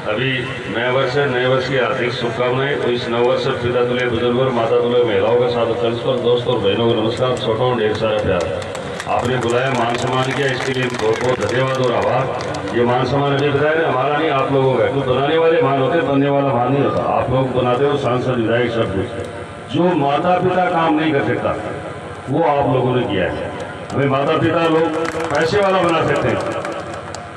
अभी नया वर्ष है, नए वर्ष की हार्दिक शुभकामनाएं। तो इस नव वर्ष पिता तुल्य बुजुर्गों और माता तुल्य महिलाओं का साथ पर दोस्तों और बहनों को नमस्कार, छोटों और ढेर सारा प्यार। आपने बुलाया, मान सम्मान किया, इसके लिए बहुत बहुत धन्यवाद और आभार। ये मान सम्मान अभी बताया हमारा नहीं, आप लोगों का। क्योंकि बनाने वाले मान होते, बनने वाला मान नहीं होता। आप लोग बनाते हो, सांसद विधायक सब कुछ। जो माता पिता काम नहीं कर सकता वो आप लोगों ने किया है। हमें माता पिता लोग पैसे वाला बना सकते हैं,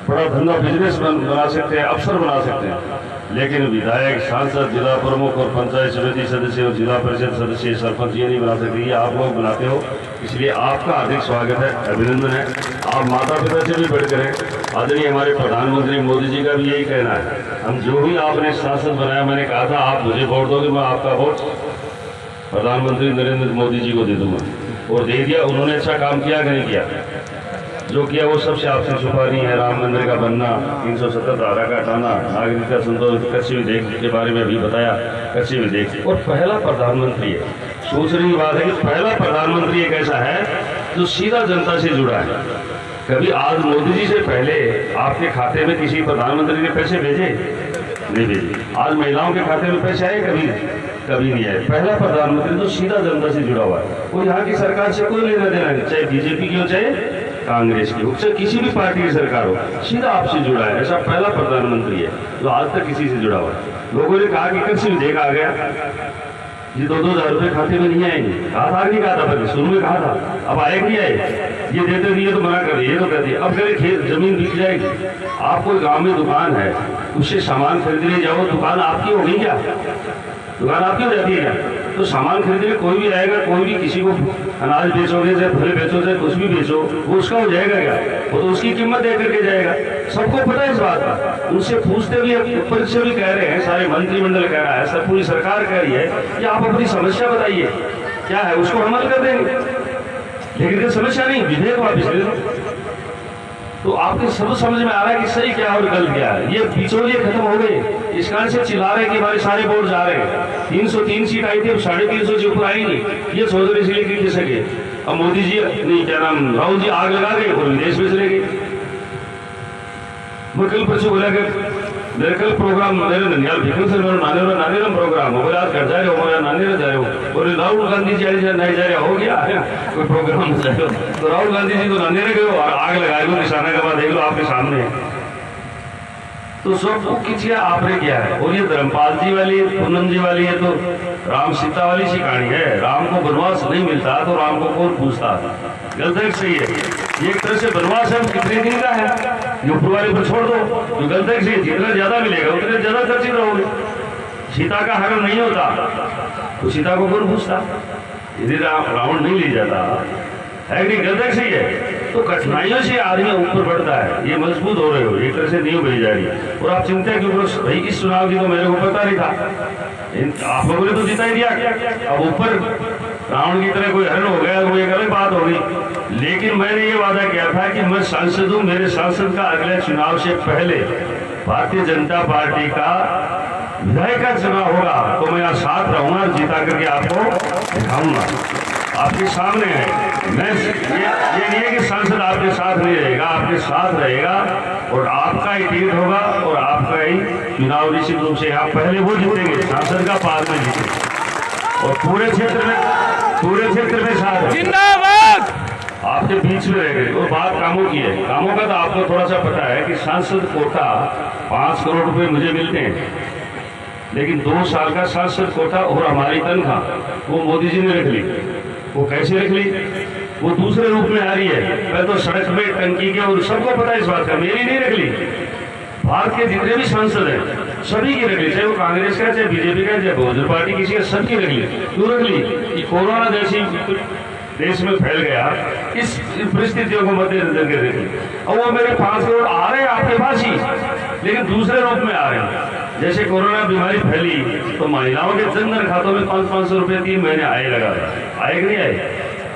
बड़ा धंधा बिजनेस बना सकते हैं, अफसर बना सकते हैं, लेकिन विधायक, सांसद, जिला प्रमुख और पंचायत समिति सदस्य और जिला परिषद सदस्य, सरपंच ये नहीं बना सकते। ये आप लोग बनाते हो, इसलिए आपका हार्दिक स्वागत है, अभिनंदन है। आप माता पिता से भी बढ़कर हैं। आदरणीय हमारे प्रधानमंत्री मोदी जी का भी यही कहना है, हम जो भी आपने सांसद बनाया, मैंने कहा था आप मुझे वोट दोगे, मैं आपका वोट प्रधानमंत्री नरेंद्र मोदी जी को दे दूंगा, और दे दिया। उन्होंने अच्छा काम किया कि नहीं किया? जो किया वो सबसे आपसे छुपा नहीं है। राम मंदिर का बनना, 370 धारा का हटाना, नागरिकता संशोधन, कृषि विधेयक के बारे में भी बताया, कृषि विधेयक, और पहला प्रधानमंत्री है। सोचने की बात है कि पहला प्रधानमंत्री एक ऐसा है जो सीधा जनता से जुड़ा है। कभी आज मोदी जी से पहले आपके खाते में किसी प्रधानमंत्री ने पैसे भेजे? नहीं भेजे। आज महिलाओं के खाते में पैसे आए? कभी नहीं आए। पहला प्रधानमंत्री जो सीधा जनता से जुड़ा हुआ है, और यहाँ की सरकार से कोई लेना देना नहीं, चाहे बीजेपी की हो चाहे कांग्रेस की हो, चाहे किसी भी पार्टी की सरकार हो, सीधा आपसे जुड़ा है। ऐसा पहला प्रधानमंत्री है जो आज तक किसी से जुड़ा हुआ है। लोगों ने कहा कि कृषि विधेयक आ गया, ये 2-2 हज़ार रुपये खाते में नहीं आएंगे। कहा था नहीं कहा था? पहले शुरू में कहा था, अब आए नहीं आए? ये देते दिए तो मना कर दिए, तो कर दिए। अब कहीं खेत जमीन बिक जाएगी, आपको गाँव में दुकान है, उससे सामान खरीदने जाओ, दुकान आपकी हो गई क्या? दुकान आपकी हो जाती है क्या? तो सामान खरीदने कोई भी आएगा, कोई भी किसी को अनाज बेचोगे, चाहे फल बेचो, चाहे कुछ भी बेचो, वो उसका हो जाएगा क्या? वो तो उसकी कीमत दे करके जाएगा। सबको पता है इस बात का। उनसे पूछते भी, ऊपर से भी कह रहे हैं, सारे मंत्रिमंडल कह रहा है, सब पूरी सरकार कह रही है कि आप अपनी समस्या बताइए क्या है, उसको अमल कर देंगे। लेकिन ये समस्या नहीं, विधेयक वापिस ले लो। तो आपके सब समझ में आ रहा है कि सही क्या है और गलत क्या है। ये बिचौलिए खत्म हो गए। इस कारण से चिल्ला रहे कि हमारे सारे बोर्ड जा रहे हैं। 303 सीट आई थी, अब 350 से ऊपर आई नहीं। ये सोच रहे इसलिए कि सके। अब मोदी जी नहीं, क्या नाम, राहुल जी आग लगा गए और विदेश में चले गए। मैं कल परसों बोला कि मेरे कल प्रोग्राम मेरे ननियाल भिखन से मेरा नानी प्रोग्राम हो बोला, आज घर जा रहे हो, मेरा नानी जा रहे हो, और राहुल गांधी जी नहीं जा रहे हो गया है कोई प्रोग्राम जा रहे हो। तो राहुल गांधी जी तो नानी गए और आग लगाए लो, निशाना के बाद देख लो आपके सामने। तो सब कुछ आपने किया है। और ये धर्मपाल जी वाली, पूनम जी वाली, है तो राम सीता वाली सी कहानी है। राम को वनवास नहीं मिलता तो राम को कौन पूछता? गलत है सही है? ये एक तरह से वनवास है, कितने दिन का है, ये ऊपर वाले पर छोड़ दो। जो गलत है सही, जितना ज्यादा मिलेगा उतने ज्यादा चर्चित रहोगे। सीता का हरण नहीं होता तो सीता को कौन पूछता? यदि रावण नहीं ले जाता है कि गलत है सही है? तो कठिनाइयों से आदमी ऊपर बढ़ता है। ये मजबूत हो रहे हो, एक तरह से नींव मिल जाएगी। और आप चिंता क्यों करो भाई? इस चुनाव की तो मेरे को पता नहीं था, आप लोगों ने तो जिता ही दिया। अब ऊपर रावण की तरह कोई हरण हो गया वो एक अलग बात होगी। लेकिन मैंने ये वादा किया था कि मैं सांसद हूँ, मेरे सांसद का अगले चुनाव से पहले भारतीय जनता पार्टी का विधायक का चुनाव होगा तो मैं यहाँ साथ रहूंगा, जीता करके आपको दिखाऊंगा। आपके सामने है। मैं ये नहीं है कि सांसद आपके साथ नहीं रहेगा, आपके साथ रहेगा और आपका ही टिकट होगा और आपका ही चुनाव निश्चित रूप से आप पहले वो जीतेंगे, सांसद का बाद में जीतेंगे। और पूरे क्षेत्र में साथ जिंदाबाद आपके बीच में रह गए। और बात कामों की है, कामों का तो आपको थोड़ा सा पता है कि सांसद कोटा 5 करोड़ रुपए मुझे मिलते हैं, लेकिन 2 साल का सांसद कोटा और हमारी तनख्वाह वो मोदी जी ने रख ली। वो कैसे रख ली? वो दूसरे रूप में आ रही है। पहले तो सड़क में टंकी के, और सबको पता है इस बात का, मेरी नहीं रख ली, भारत के जितने भी सांसद हैं सभी की रख ली, चाहे वो कांग्रेस का, चाहे बीजेपी का, चाहे बहुजन पार्टी किसी का, सबकी रख ली। क्यों रख ली? कि कोरोना जैसी देश में फैल गया, इस परिस्थितियों को मद्देनजर कर रही थी। और वो मेरे 5 करोड़ आ रहे हैं आपके पास ही, लेकिन दूसरे रूप में आ रहे हैं। जैसे कोरोना बीमारी फैली तो महिलाओं के जनधन खातों में 500-500 रुपए 3 महीने आए लगा, आए कि नहीं आए?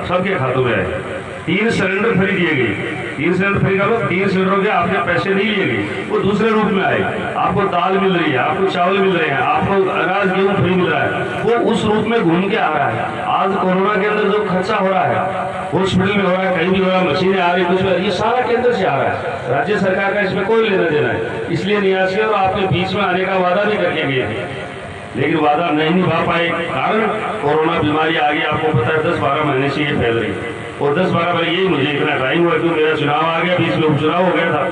सबके खातों में आए। 3 सिलेंडर फ्री दिए गए, 3 सिलेंडर फ्री का 3 सिलेंडरों के आपके पैसे नहीं लिए गए, वो दूसरे रूप में आए। आपको दाल मिल रही है, आपको चावल मिल रहे हैं, आपको अनाज गेहूं फ्री मिल रहा है, वो उस रूप में घूम के आ रहा है। आज कोरोना के अंदर जो खर्चा हो रहा है, हॉस्पिटल में हो रहा है, कहीं भी हो रहा है, मशीनें आ रही कुछ, ये सारा केंद्र से आ रहा है। राज्य सरकार का इसमें कोई लेना देना है, इसलिए न्यास और आपके बीच में आने का वादा भी करके गए थे, लेकिन वादा नहीं निभा पाए। कारण कोरोना बीमारी आ गई, आपको पता है 10-12 महीने से ये फैल रही है। और 10-12 महीने यही मुझे इतना टाइम हुआ क्यों, मेरा चुनाव आ गया, बीच में उपचुनाव हो गया था,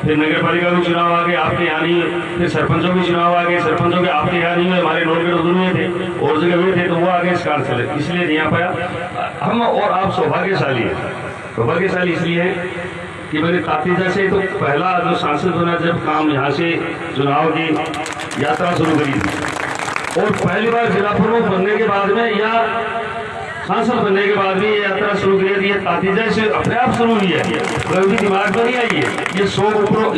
फिर नगर पालिका में चुनाव आ गए, आपके यहाँ नहीं है, फिर सरपंचों के चुनाव आ गए, सरपंचों के आपके यहाँ नहीं हुए, हमारे नोटगढ़ उधर हुए थे और जगह हुए थे, तो वो आगे इस कारण से इसलिए नहीं आ पाया। हम और आप सौभाग्यशाली है। सौभाग्यशाली इसलिए है कि मैंने तातीजा से तो पहला जो सांसद बना जब काम यहाँ से चुनाव की यात्रा शुरू करी थी, और पहली बार जिला प्रमुख बनने के बाद में या सांसद बनने के बाद भी ये यात्रा शुरू की थी। ये तातीजा से अपने आप शुरू हुई है, कभी दिमाग में नहीं आई है। ये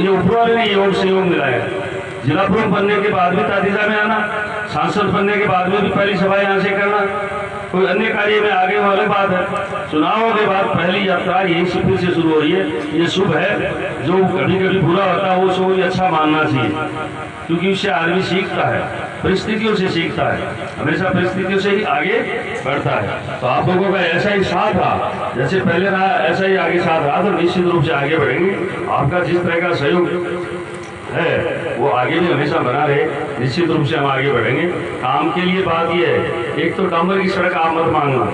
ऊपर वाले ने योग सहयोग मिला है। जिला प्रमुख बनने के बाद भी तातीजा में आना, सांसद बनने के बाद में भी पहली सभा यहाँ से करना, कोई अन्य कार्य में आगे वो अलग बात है। चुनावों के बाद पहली यात्रा यही शिविर से शुरू हो रही है। ये शुभ है, जो कभी कभी बुरा होता है वो शुभ अच्छा मानना चाहिए, क्योंकि उससे आदमी सीखता है, परिस्थितियों से सीखता है, हमेशा परिस्थितियों से ही आगे बढ़ता है। तो आप लोगों का ऐसा ही साथ रहा, जैसे पहले रहा ऐसा ही आगे साथ रहा, तो निश्चित रूप से आगे बढ़ेंगे। आपका जिस तरह का सहयोग है वो आगे भी हमेशा बना रहे, निश्चित रूप से हम आगे बढ़ेंगे। काम के लिए बात यह है, एक तो डामर की सड़क आप मत मांगना,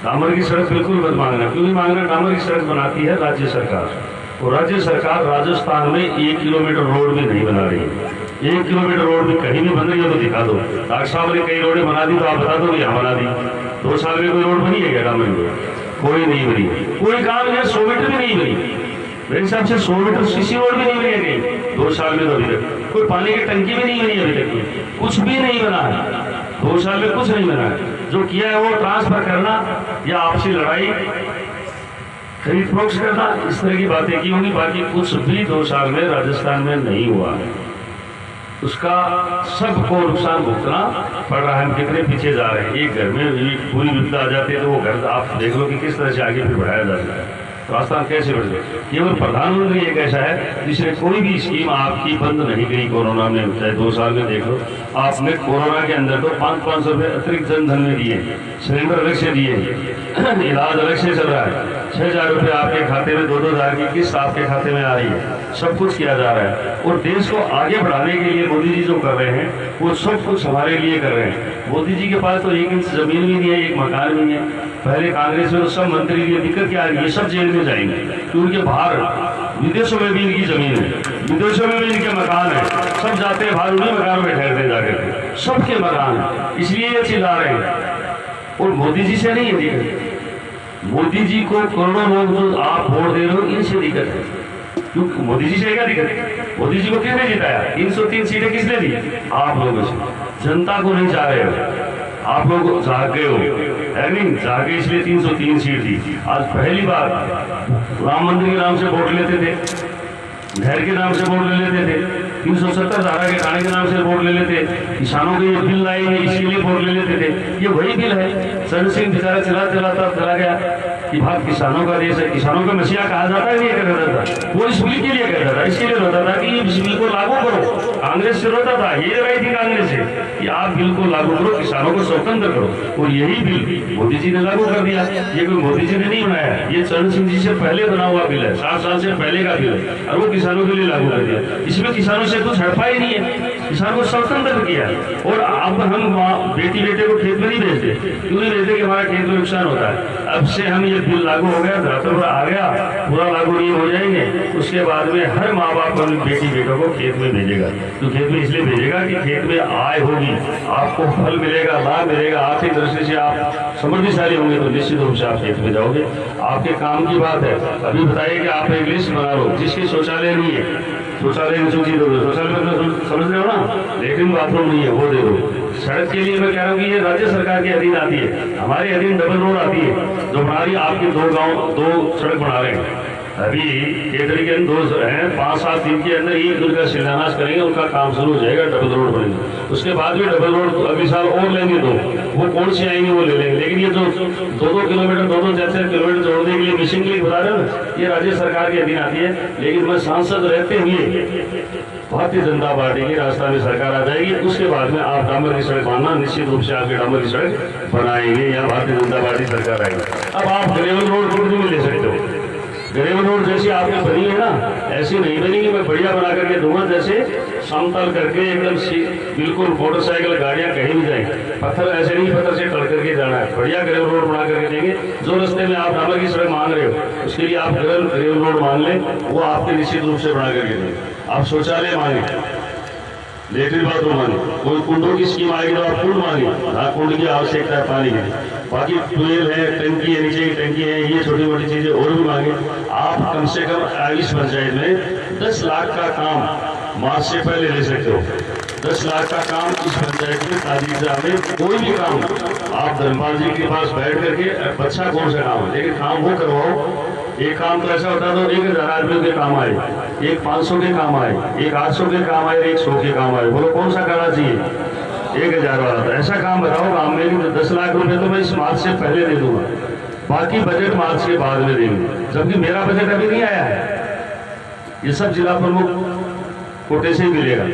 डामर की सड़क बिल्कुल मत मांगना। क्यों नहीं मांगना? डामर की सड़क बनाती है राज्य सरकार, और राज्य सरकार राजस्थान में 1 किलोमीटर रोड भी नहीं बना रही है। 1 किलोमीटर रोड भी कहीं भी बन रही है तो दिखा दो। डॉक्टर साहब ने कई रोडें बना दी तो आप बता दो यहाँ बना दी। 2 साल में कोई रोड बनी है क्या? डामर रोड कोई नहीं बनी, कोई काम नहीं, 100 मीटर भी नहीं बनी। मेरे हिसाब से 100 मीटर सीसी रोड भी नहीं बनी है कहीं 2 साल में, तो अभी तक कोई पानी की टंकी भी नहीं बनी अभी तक, कुछ भी नहीं बना है। 2 साल में कुछ नहीं मिला है। जो किया है वो ट्रांसफर करना या आपसी लड़ाई खरीद फरोख्त करना, इस तरह की बातें की होंगी। बाकी कुछ भी 2 साल में राजस्थान में नहीं हुआ है। उसका सबको नुकसान भुगतना पड़ रहा है। हम कितने पीछे जा रहे हैं। एक घर में भी पूरी विपदा आ जाती है तो वो घर आप देख लो कि किस तरह से आगे फिर बढ़ाया जाता है। राजस्थान कैसे बढ़ गए। केवल प्रधानमंत्री एक ऐसा है जिसने कोई भी स्कीम आपकी बंद नहीं करी कोरोना में। चाहे 2 साल में देख लो, आपने कोरोना के अंदर तो 500-500 रुपये अतिरिक्त जनधन में दिए, सिलेंडर अलग से दिए, इलाज अलग से चल रहा है, 6,000 रुपये आपके खाते में, 2-2 हज़ार की किस्त आपके खाते में आ रही है। सब कुछ किया जा रहा है और देश को आगे बढ़ाने के लिए मोदी जी जो कर रहे हैं वो सब कुछ हमारे लिए कर रहे हैं। मोदी जी के पास तो 1 इंच जमीन भी नहीं है, एक मकान भी नहीं है। पहले कांग्रेस में तो सब मंत्री की दिक्कत क्या है, ये सब जेल में जाएंगे क्योंकि बाहर विदेशों में भी इनकी जमीन है, विदेशों में भी इनके मकान है। सब जाते हैं बाहर, उन्हीं मकानों में ठहरते जाकर के, सबके मकान है, इसलिए ये चिल्ला रहे हैं। और मोदी जी से नहीं है दिक्कत, मोदी जी को करोड़ों लोग जो आप वोट दे रहे हो इनसे दिक्कत है। क्योंकि मोदी जी से क्या दिक्कत है। मोदी जी को किसने जिताया, 303 सीटें किसने दी, आप लोगों से। जनता को नहीं चाह रहे हो, आप लोग जाग गए हो, है नहीं, जागे इसलिए 303 सीट दी। आज पहली बार राम मंदिर के नाम से वोट लेते थे, घर के नाम से वोट ले लेते थे, 370 धारा के थाने के नाम से वोट ले लेते, किसानों के ये बिल लाए हैं इसके लिए वोट ले लेते थे। ये वही बिल है। चरण सिंह बेचारा चला गया कि भाग किसानों का देश है, किसानों का मसीहा कहा जाता है। ये कहता था वो इस बिल के लिए कहता था, इसके लिए रोता था कि इस बिल को लागू करो। कांग्रेस से रोता था, ये लड़ाई थी कांग्रेस से कि आप बिल को लागू करो, किसानों को स्वतंत्र करो। और यही बिल मोदी जी ने लागू कर दिया। ये कोई मोदी जी ने नहीं बनाया, ये चरण सिंह जी से पहले बना हुआ बिल है, 7 साल से पहले का बिल है और वो किसानों के लिए लागू कर दिया। इसमें किसानों से कुछ हड़पा ही नहीं है, किसान को स्वतंत्र किया। और अब हम बेटी बेटे को खेत में नहीं भेजते, क्यों नहीं भेजते कि हमारा खेत में नुकसान होता है। अब से हम ये बिल लागू हो गया, धरातल पर आ गया, पूरा लागू नहीं हो जाएंगे, उसके बाद में हर माँ बाप अपने बेटी बेटों को खेत में भेजेगा। तो खेत में इसलिए भेजेगा कि खेत में आय होगी, आपको फल मिलेगा, लाभ मिलेगा, आर्थिक दृष्टि से आप समृद्धिशाली होंगे तो निश्चित रूप से आप खेत में जाओगे। आपके काम की बात है। अभी बताइए कि आप एक लिस्ट बना लो जिसके शौचालय नहीं है, शौचालय में सूची दो, शौचालय में समझ रहे हो ना, लेकिन बाथरूम नहीं है वो दे दो। सड़क के लिए मैं कह रहा हूँ कि ये राज्य सरकार के अधीन आती है, हमारे अधीन डबल रोड आती है जो बना रही आपके 2 गांव 2 सड़क बना रहे हैं। अभी केतड़ी के 2 हैं, 5-7 दिन के अंदर ही उनका शिलान्यास करेंगे, उनका काम शुरू हो जाएगा, डबल रोड बनेगी। उसके बाद भी डबल रोड अगले साल और लेंगे 2, वो कौन सी आएंगे वो ले लेंगे। लेकिन ये जो 2-2 किलोमीटर 2-4 किलोमीटर जोड़ने के लिए मिशन के लिए बता रहे हो ना, ये राज्य सरकार के अधीन आती है। लेकिन मैं सांसद रहते हुए भारतीय जनता पार्टी की राजस्थान में सरकार आ जाएगी, उसके बाद में आप डामर की सड़क बनाना, निश्चित रूप से आपकी डामर की सड़क बनाएंगे या भारतीय जनता पार्टी सरकार आएगी। अब आप ग्रेवल रोड खुद भी ले सकते हो, ग्रेवल रोड जैसी आपने बनी है ना, ऐसी नहीं बनेगी, मैं बढ़िया बना करके दूंगा। जैसे समतल करके एकदम बिल्कुल मोटरसाइकिल गाड़ियां कहीं भी जाएंगे, पत्थर ऐसे नहीं, पत्थर से टल करके जाना है, बढ़िया ग्रेवल रोड बना करके देंगे। जो रास्ते में आप डामर की सड़क मांग रहे हो उसके लिए आप ग्रेवल रोड मांग लें, वो आपके निश्चित रूप से बना करके देंगे। आप शौचालय मांगे, लेटरिन बाथरूम मांगे, कोई कुंडों की स्कीम आएगी तो आप कुंड मांगे, हाँ कुंड की आवश्यकता है पानी की। बाकी ट्यूबवेल है, टंकी है, नीचे की टंकी है, ये छोटी मोटी चीजें और भी मांगे। आप कम से कम 40 पंचायत में 10 लाख का काम मार्च से पहले ले सकते हो। 10 लाख का काम इस पंचायत में ताजीजा में कोई भी काम आप धर्मपाल जी के पास बैठ करके, अच्छा कौन सा काम है लेकिन काम वो करवाओ। एक काम तो ऐसा होता है तो 1000 आदमियों के काम आए, एक 500 के काम आए, एक 800 के काम आए, एक 100 के काम आए। बोलो कौन सा करना चाहिए, 1000 वाला। तो ऐसा काम बताओ काम में 10 लाख रुपए तो मैं इस मार्च से पहले दे दूंगा, बाकी बजट मार्च के बाद में देंगे, जबकि मेरा बजट अभी नहीं आया है। ये सब जिला प्रमुख कोटे से ही मिलेगा,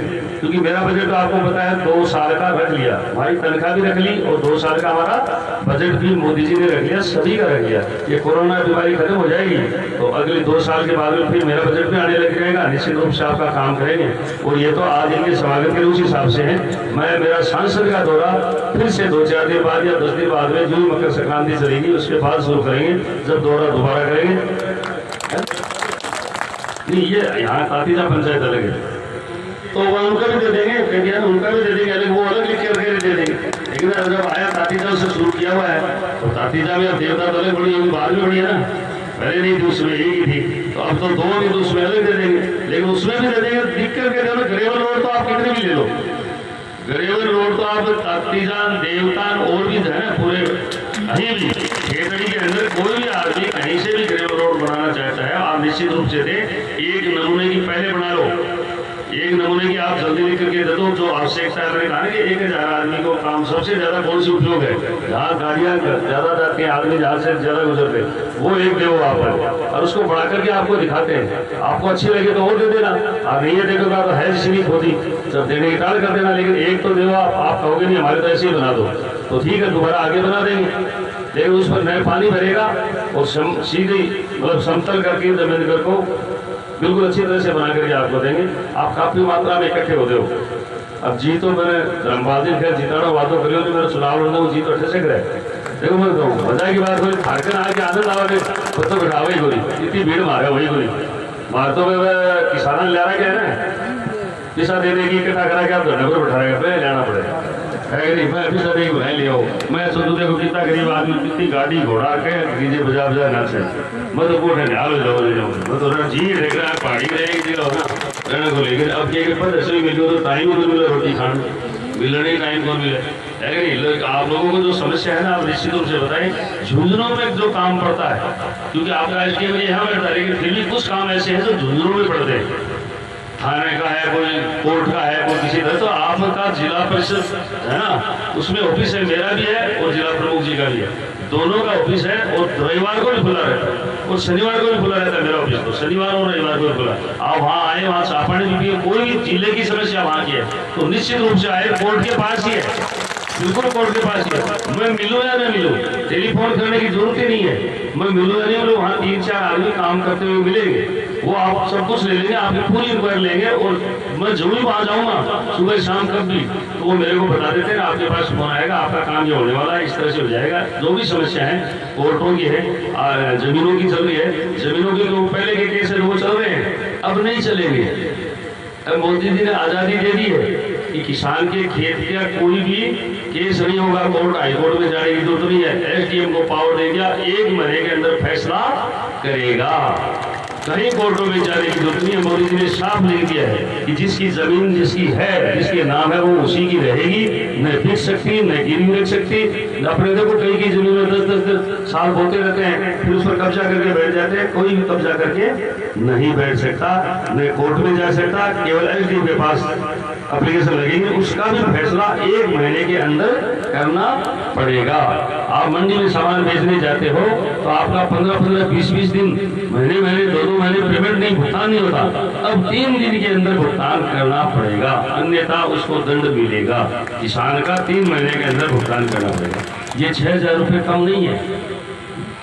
क्योंकि मेरा बजट तो आपको पता है 2 साल का रख लिया, हमारी तनख्वाह भी रख ली और 2 साल का हमारा बजट भी मोदी जी ने रख लिया, सभी का रख लिया। ये कोरोना बीमारी खत्म हो जाएगी तो अगले 2 साल के बाद में फिर मेरा बजट भी आने लग जाएगा, निश्चित रूप से आपका काम करेंगे। और ये तो आज इनके स्वागत के उस हिसाब से है। मैं मेरा सांसद का दौरा फिर से 2-4 दिन बाद या 10 दिन बाद में जो मकर संक्रांति चलेगी उसके बाद शुरू करेंगे, जब दौरा दोबारा करेंगे। नहीं ये यहाँ तातीजा पंचायत अलग है तो वो उनका भी दे देंगे, उनका भी दे देंगे, अलग वो अलग लिख करके दे देंगे। लेकिन जब आया तातीजा से शुरू किया हुआ है तो तातीजा में अब देवता तो अलग बड़ी होगी, बाद में बड़ी है ना, पहले नहीं थी उसमें एक ही थी, तो अब तो 2 नहीं तो उसमें अलग दे देंगे। लेकिन उसमें भी दे देंगे, लिख करके दे दो। ग्रेवल रोड तो आप कितने भी ले लो, गरेवन रोड तो आप तातीजान, देवतान और भी है ना पूरे कहीं भी खेतड़ी के अंदर कोई भी आदमी कहीं से भी गरेवन रोड बनाना चाहता है, आप निश्चित रूप से दे। एक नमूने की पहले बना लो, एक नमूने की आप जल्दी लिख करके दे दो। जो आवश्यकता है, मैंने कहा कि 1000 आदमी को काम सबसे ज्यादा कौन सी उपयोग है, जहाँ गाड़ियाँ ज्यादा जाती हैं, आदमी जहाँ से ज्यादा गुजरते, वो एक दे आप और उसको बढ़ा करके आपको दिखाते हैं। आपको अच्छी लगे तो और दे देना, आप नहीं देगा तो है जिसकी होती जब देने की टाल कर देना, लेकिन एक तो दे आप कहोगे नहीं हमारे तो ऐसे ही बना दो, तो ठीक है दोबारा आगे बना देंगे, लेकिन उस पर नया पानी भरेगा और सीधी मतलब समतल करके जमीन कर को बिल्कुल अच्छी तरह से बना करके आपको देंगे। आप काफी मात्रा में इकट्ठे होते हो। अब जी तो मैंने धर्मपाल जी खैर जीताना बातों करियो जो मेरा चुनाव लड़ना वो जी तो अच्छे से करे। देखो मैं कहूँ मजा की बात हुई, फाड़कर आके आनंद आवे तो बिठाओ ही गोली, इतनी भीड़ मारे वही गोली मार तो किसान ले रहा क्या है ना, पैसा दे देगी इकट्ठा करा के आप धरने पर बैठा रहेगा, पहले लेना पड़ेगा है नहीं। मैं अभी सर एक भाई ले आओ, मैं सोचू देखो कितना गरीब आदमी कितनी गाड़ी घोड़ा के डीजे बजा बजा नाचे, मैं तो बोल हाल हो जाओ ले जाऊँ, मैं तो जी देख रहा है पहाड़ी रहेगी ना रहने को, लेकिन अब ये रसोई मिली तो टाइम को मिले रोटी खाने मिलने टाइम को मिले है नहीं। आप लोगों को जो समस्या है ना आप निश्चित रूप से बताएं। झुंझुनों में जो काम पड़ता है, क्योंकि आपका एसडीएम यहाँ बैठता है, लेकिन फिर भी कुछ काम ऐसे हैं जो झुंझुनों में पड़ते हैं, थाने का है, कोई कोर्ट का है, कोई किसी तरह, तो आपका जिला परिषद है ना उसमें ऑफिस है, मेरा भी है और जिला प्रमुख जी का भी है, दोनों का ऑफिस है और रविवार को भी खुला रहता है और शनिवार को भी खुला रहता है मेरा ऑफिस, तो शनिवार और रविवार को भी खुला। आप वहाँ आए, वहाँ चापानी भी कोई भी जिले की समस्या वहाँ की है तो निश्चित रूप से आए, कोर्ट के पास ही है, बिल्कुल कोर्ट के पास ही है। मैं मिलूँ या न मिलूँ, टेलीफोन करने की जरूरत ही नहीं है, मैं मिलूँ या नहीं मिलूँ, वहाँ 3-4 आदमी काम करते हुए मिलेंगे, वो आप सब कुछ ले लेंगे, आपकी पूरी इंक्वायरी लेंगे और मैं जरूर वहाँ जाऊँगा सुबह शाम कभी, तो वो मेरे को बता देते हैं आपके पास फोन आएगा, आपका काम ये होने वाला है, इस तरह से हो जाएगा। जो भी समस्या है कोर्टों की है, जमीनों की चल रही है, जमीनों के जो पहले के केस है वो चल रहे हैं, अब नहीं चलेंगे। अब मोदी जी ने आज़ादी दे दी है कि किसान के खेत का कोई भी केस नहीं होगा, कोर्ट हाईकोर्ट में जाने की जरूरत नहीं है, एसडीएम को पावर दे दिया, 1 महीने के अंदर फैसला करेगा, कहीं कोर्टों में जाने की जरूरत नहीं है। मोदी जी ने साफ लिख दिया है कि जिसकी जमीन जिसकी है, जिसके नाम है, वो उसी की रहेगी, न बिक सकती, न गिरवी रख सकती। अपने देखो कई की जमीन में 10-10 साल बोते रहते हैं, फिर उस पर कब्जा करके बैठ जाते हैं, कोई भी कब्जा करके नहीं बैठ सकता, न कोर्ट में जा सकता, केवल एसडीएम के पास एप्लीकेशन लगेगी, उसका भी फैसला 1 महीने के अंदर करना पड़ेगा। आप मंडी में सामान बेचने जाते हो तो आपका 15-15, 20-20 दिन, महीने 2-2 महीने पेमेंट नहीं, भुगतान नहीं होता, अब 3 दिन के अंदर भुगतान करना पड़ेगा, अन्यथा उसको दंड मिलेगा। किसान का 3 महीने के अंदर भुगतान करना पड़ेगा। ये 6,000 रुपये कम नहीं है।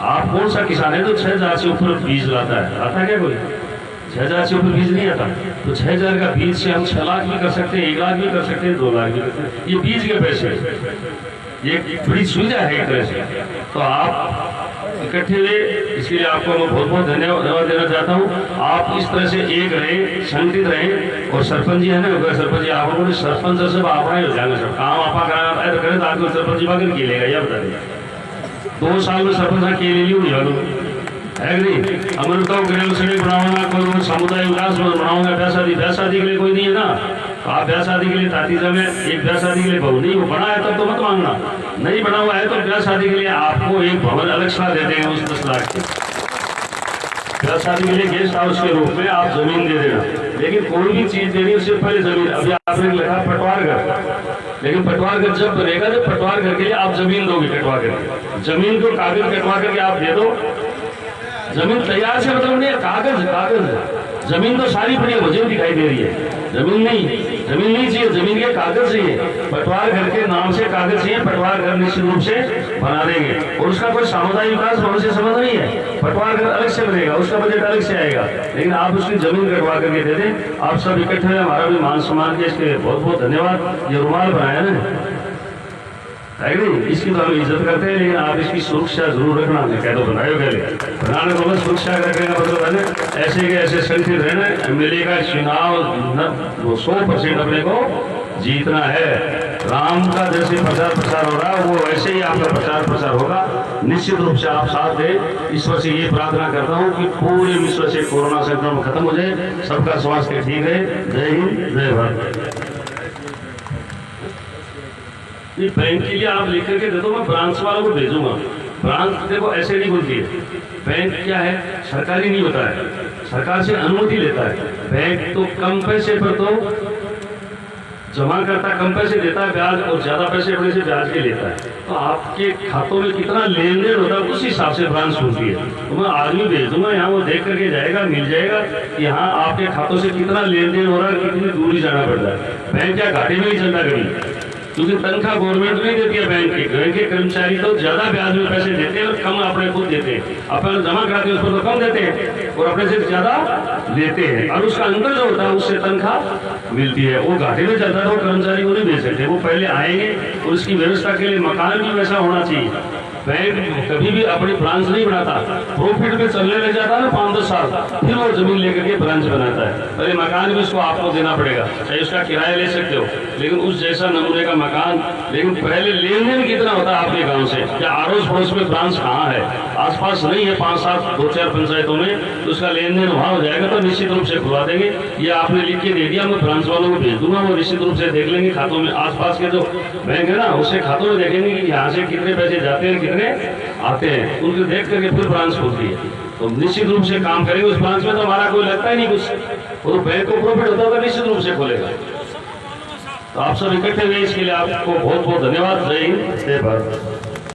आप कौन सा किसान है तो 6,000 से ऊपर बीज लाता है? आता क्या कोई? 6,000 से ऊपर बीज नहीं आता। तो 6,000 का बीज से हम 6 लाख भी कर सकते हैं, 1 लाख भी कर सकते हैं, 2 लाख भी कर सकते हैं। ये बीज के पैसे, ये बड़ी सुविधा है एक तरह से। तो आप इकट्ठे हुए, इसके लिए आपको मैं बहुत बहुत धन्यवाद देना चाहता हूँ। आप इस तरह से एक रहे, संगठित रहे। और सरपंच जी है ना, सरपंच जी आप सरपंच सब आप हो जाएंगे, सब काम आप कराना तो करें, तो आपको सरपंच जी बाकी के लेगा, यह बता दें 2 साल में सरपंच के ले लियो है नहीं। अमर तो ग्राम सड़क बनाऊंगा, कोई समुदाय विकास बनाऊंगा, ब्याह शादी के लिए कोई नहीं है ना। आप ब्याह शादी के लिए तातीजा में एक ब्याह शादी के लिए बहू नहीं वो बना है तब तो मत मांगना, नहीं बना हुआ है तो ब्याह शादी के लिए आपको एक भवन अलग सा दे देंगे उस 10 लाख के। ब्याह शादी के लिए गेस्ट हाउस के रूप में आप जमीन दे देना, लेकिन कोई भी चीज देनी उससे पहले जमीन। अभी आपने लिखा पटवार घर, लेकिन पटवार घर जब बनेगा तो पटवार घर के लिए आप जमीन दोगे, कटवा करके जमीन को कागज कटवा करके आप दे दो। जमीन तैयार से मतलब नहीं है, कागज। जमीन तो सारी पड़ी है, मुझे दिखाई दे रही है, जमीन नहीं चाहिए, जमीन के कागज चाहिए। पटवार घर के नाम से कागज चाहिए, पटवार घर निश्चित रूप से बना देंगे। और उसका कोई सामुदायिक विकास भवन से संबंध नहीं है, पटवार घर अलग से बनेगा, उसका बजट अलग से आएगा, लेकिन आप उसकी जमीन कटवा करके दे दें। आप सब इकट्ठे हुए, हमारा भी मान सम्मान के इसके बहुत बहुत धन्यवाद। ये रुमाल बनाया ना है नहीं, इसकी तो हम इज्जत करते हैं, लेकिन आप इसकी सुरक्षा जरूर रखना। कह दो बनाए बनाने को मैं सुरक्षा रखने का मतलब है ना, ऐसे के ऐसे संगठित रहना। एमएलए का चुनाव 100% अपने को जीतना है। राम का जैसे प्रचार हो रहा है वो वैसे ही आपका प्रचार होगा। निश्चित रूप से आप साथ दें। ईश्वर से ये प्रार्थना करता हूँ कि पूरे विश्व से कोरोना संक्रमण खत्म हो जाए, सबका स्वास्थ्य ठीक रहे। जय हिंद, जय भारत। ये बैंक के लिए आप लिख करके दे दो, मैं ब्रांच वालों को भेजूंगा। ब्रांच देखो ऐसे नहीं बोलती है। बैंक क्या है, सरकारी नहीं होता है, सरकार से अनुमति लेता है। बैंक तो कम पैसे पर तो जमा करता, कम पैसे देता है ब्याज, और ज्यादा पैसे अपने से ब्याज के लेता है। तो आपके खातों में कितना लेन देन होता है उस हिसाब से ब्रांच खुलती है। तो मैं आदमी भेज दूंगा यहाँ, वो देख करके जाएगा, मिल जाएगा कि यहाँ आपके खातों से कितना लेन देन हो रहा है, कितनी दूरी जाना पड़ता है। बैंक क्या घाटे में नहीं चलता कभी, क्योंकि तनख्वाह गवर्नमेंट नहीं देती है। बैंक के कर्मचारी तो ज्यादा ब्याज में पैसे देते हैं और कम अपने खुद देते हैं। अपन जमा कराते हैं उस पर तो कम देते हैं और अपने से ज्यादा लेते हैं, और उसका अंतर जो होता है उससे तनख्वाह मिलती है। वो घाटे में चलता है तो कर्मचारी को नहीं दे सकते, वो पहले आएंगे और उसकी व्यवस्था के लिए मकान भी वैसा होना चाहिए। बैंक कभी भी अपनी ब्रांच नहीं बनाता, प्रॉफिट में चलने लग जाता है ना 5-10 साल, फिर वो जमीन लेकर के ब्रांच बनाता है। पहले मकान भी उसको आपको देना पड़ेगा, चाहे उसका किराया ले सकते हो, लेकिन उस जैसा नमूने का मकान। लेकिन पहले लेन देन कितना होता है आपके गांव से, या अड़ोस पड़ोस में ब्रांच कहाँ है, आसपास नहीं है 5-7 2-4 पंचायतों में, तो उसका लेन देन वहाँ हो जाएगा। तो निश्चित रूप से खुलवा देंगे। ये आपने लिख के दे दिया, मैं ब्रांच वालों को भेज दूंगा, वो निश्चित रूप से देख लेंगे खातों में। आसपास के जो बैंक है ना, उससे खातों में देखेंगे कि यहाँ से कितने पैसे जाते हैं, कितने आते हैं, उनको देख करके फिर ब्रांच खोलती है। तो निश्चित रूप से काम करेंगे उस ब्रांच में, तो हमारा कोई लगता ही नहीं कुछ, और बैंक को प्रॉफिट होता है तो निश्चित रूप से खोलेगा। तो आप सब इकट्ठे हुए इसके लिए आपको बहुत बहुत धन्यवाद। जय हिंद, जय भारत।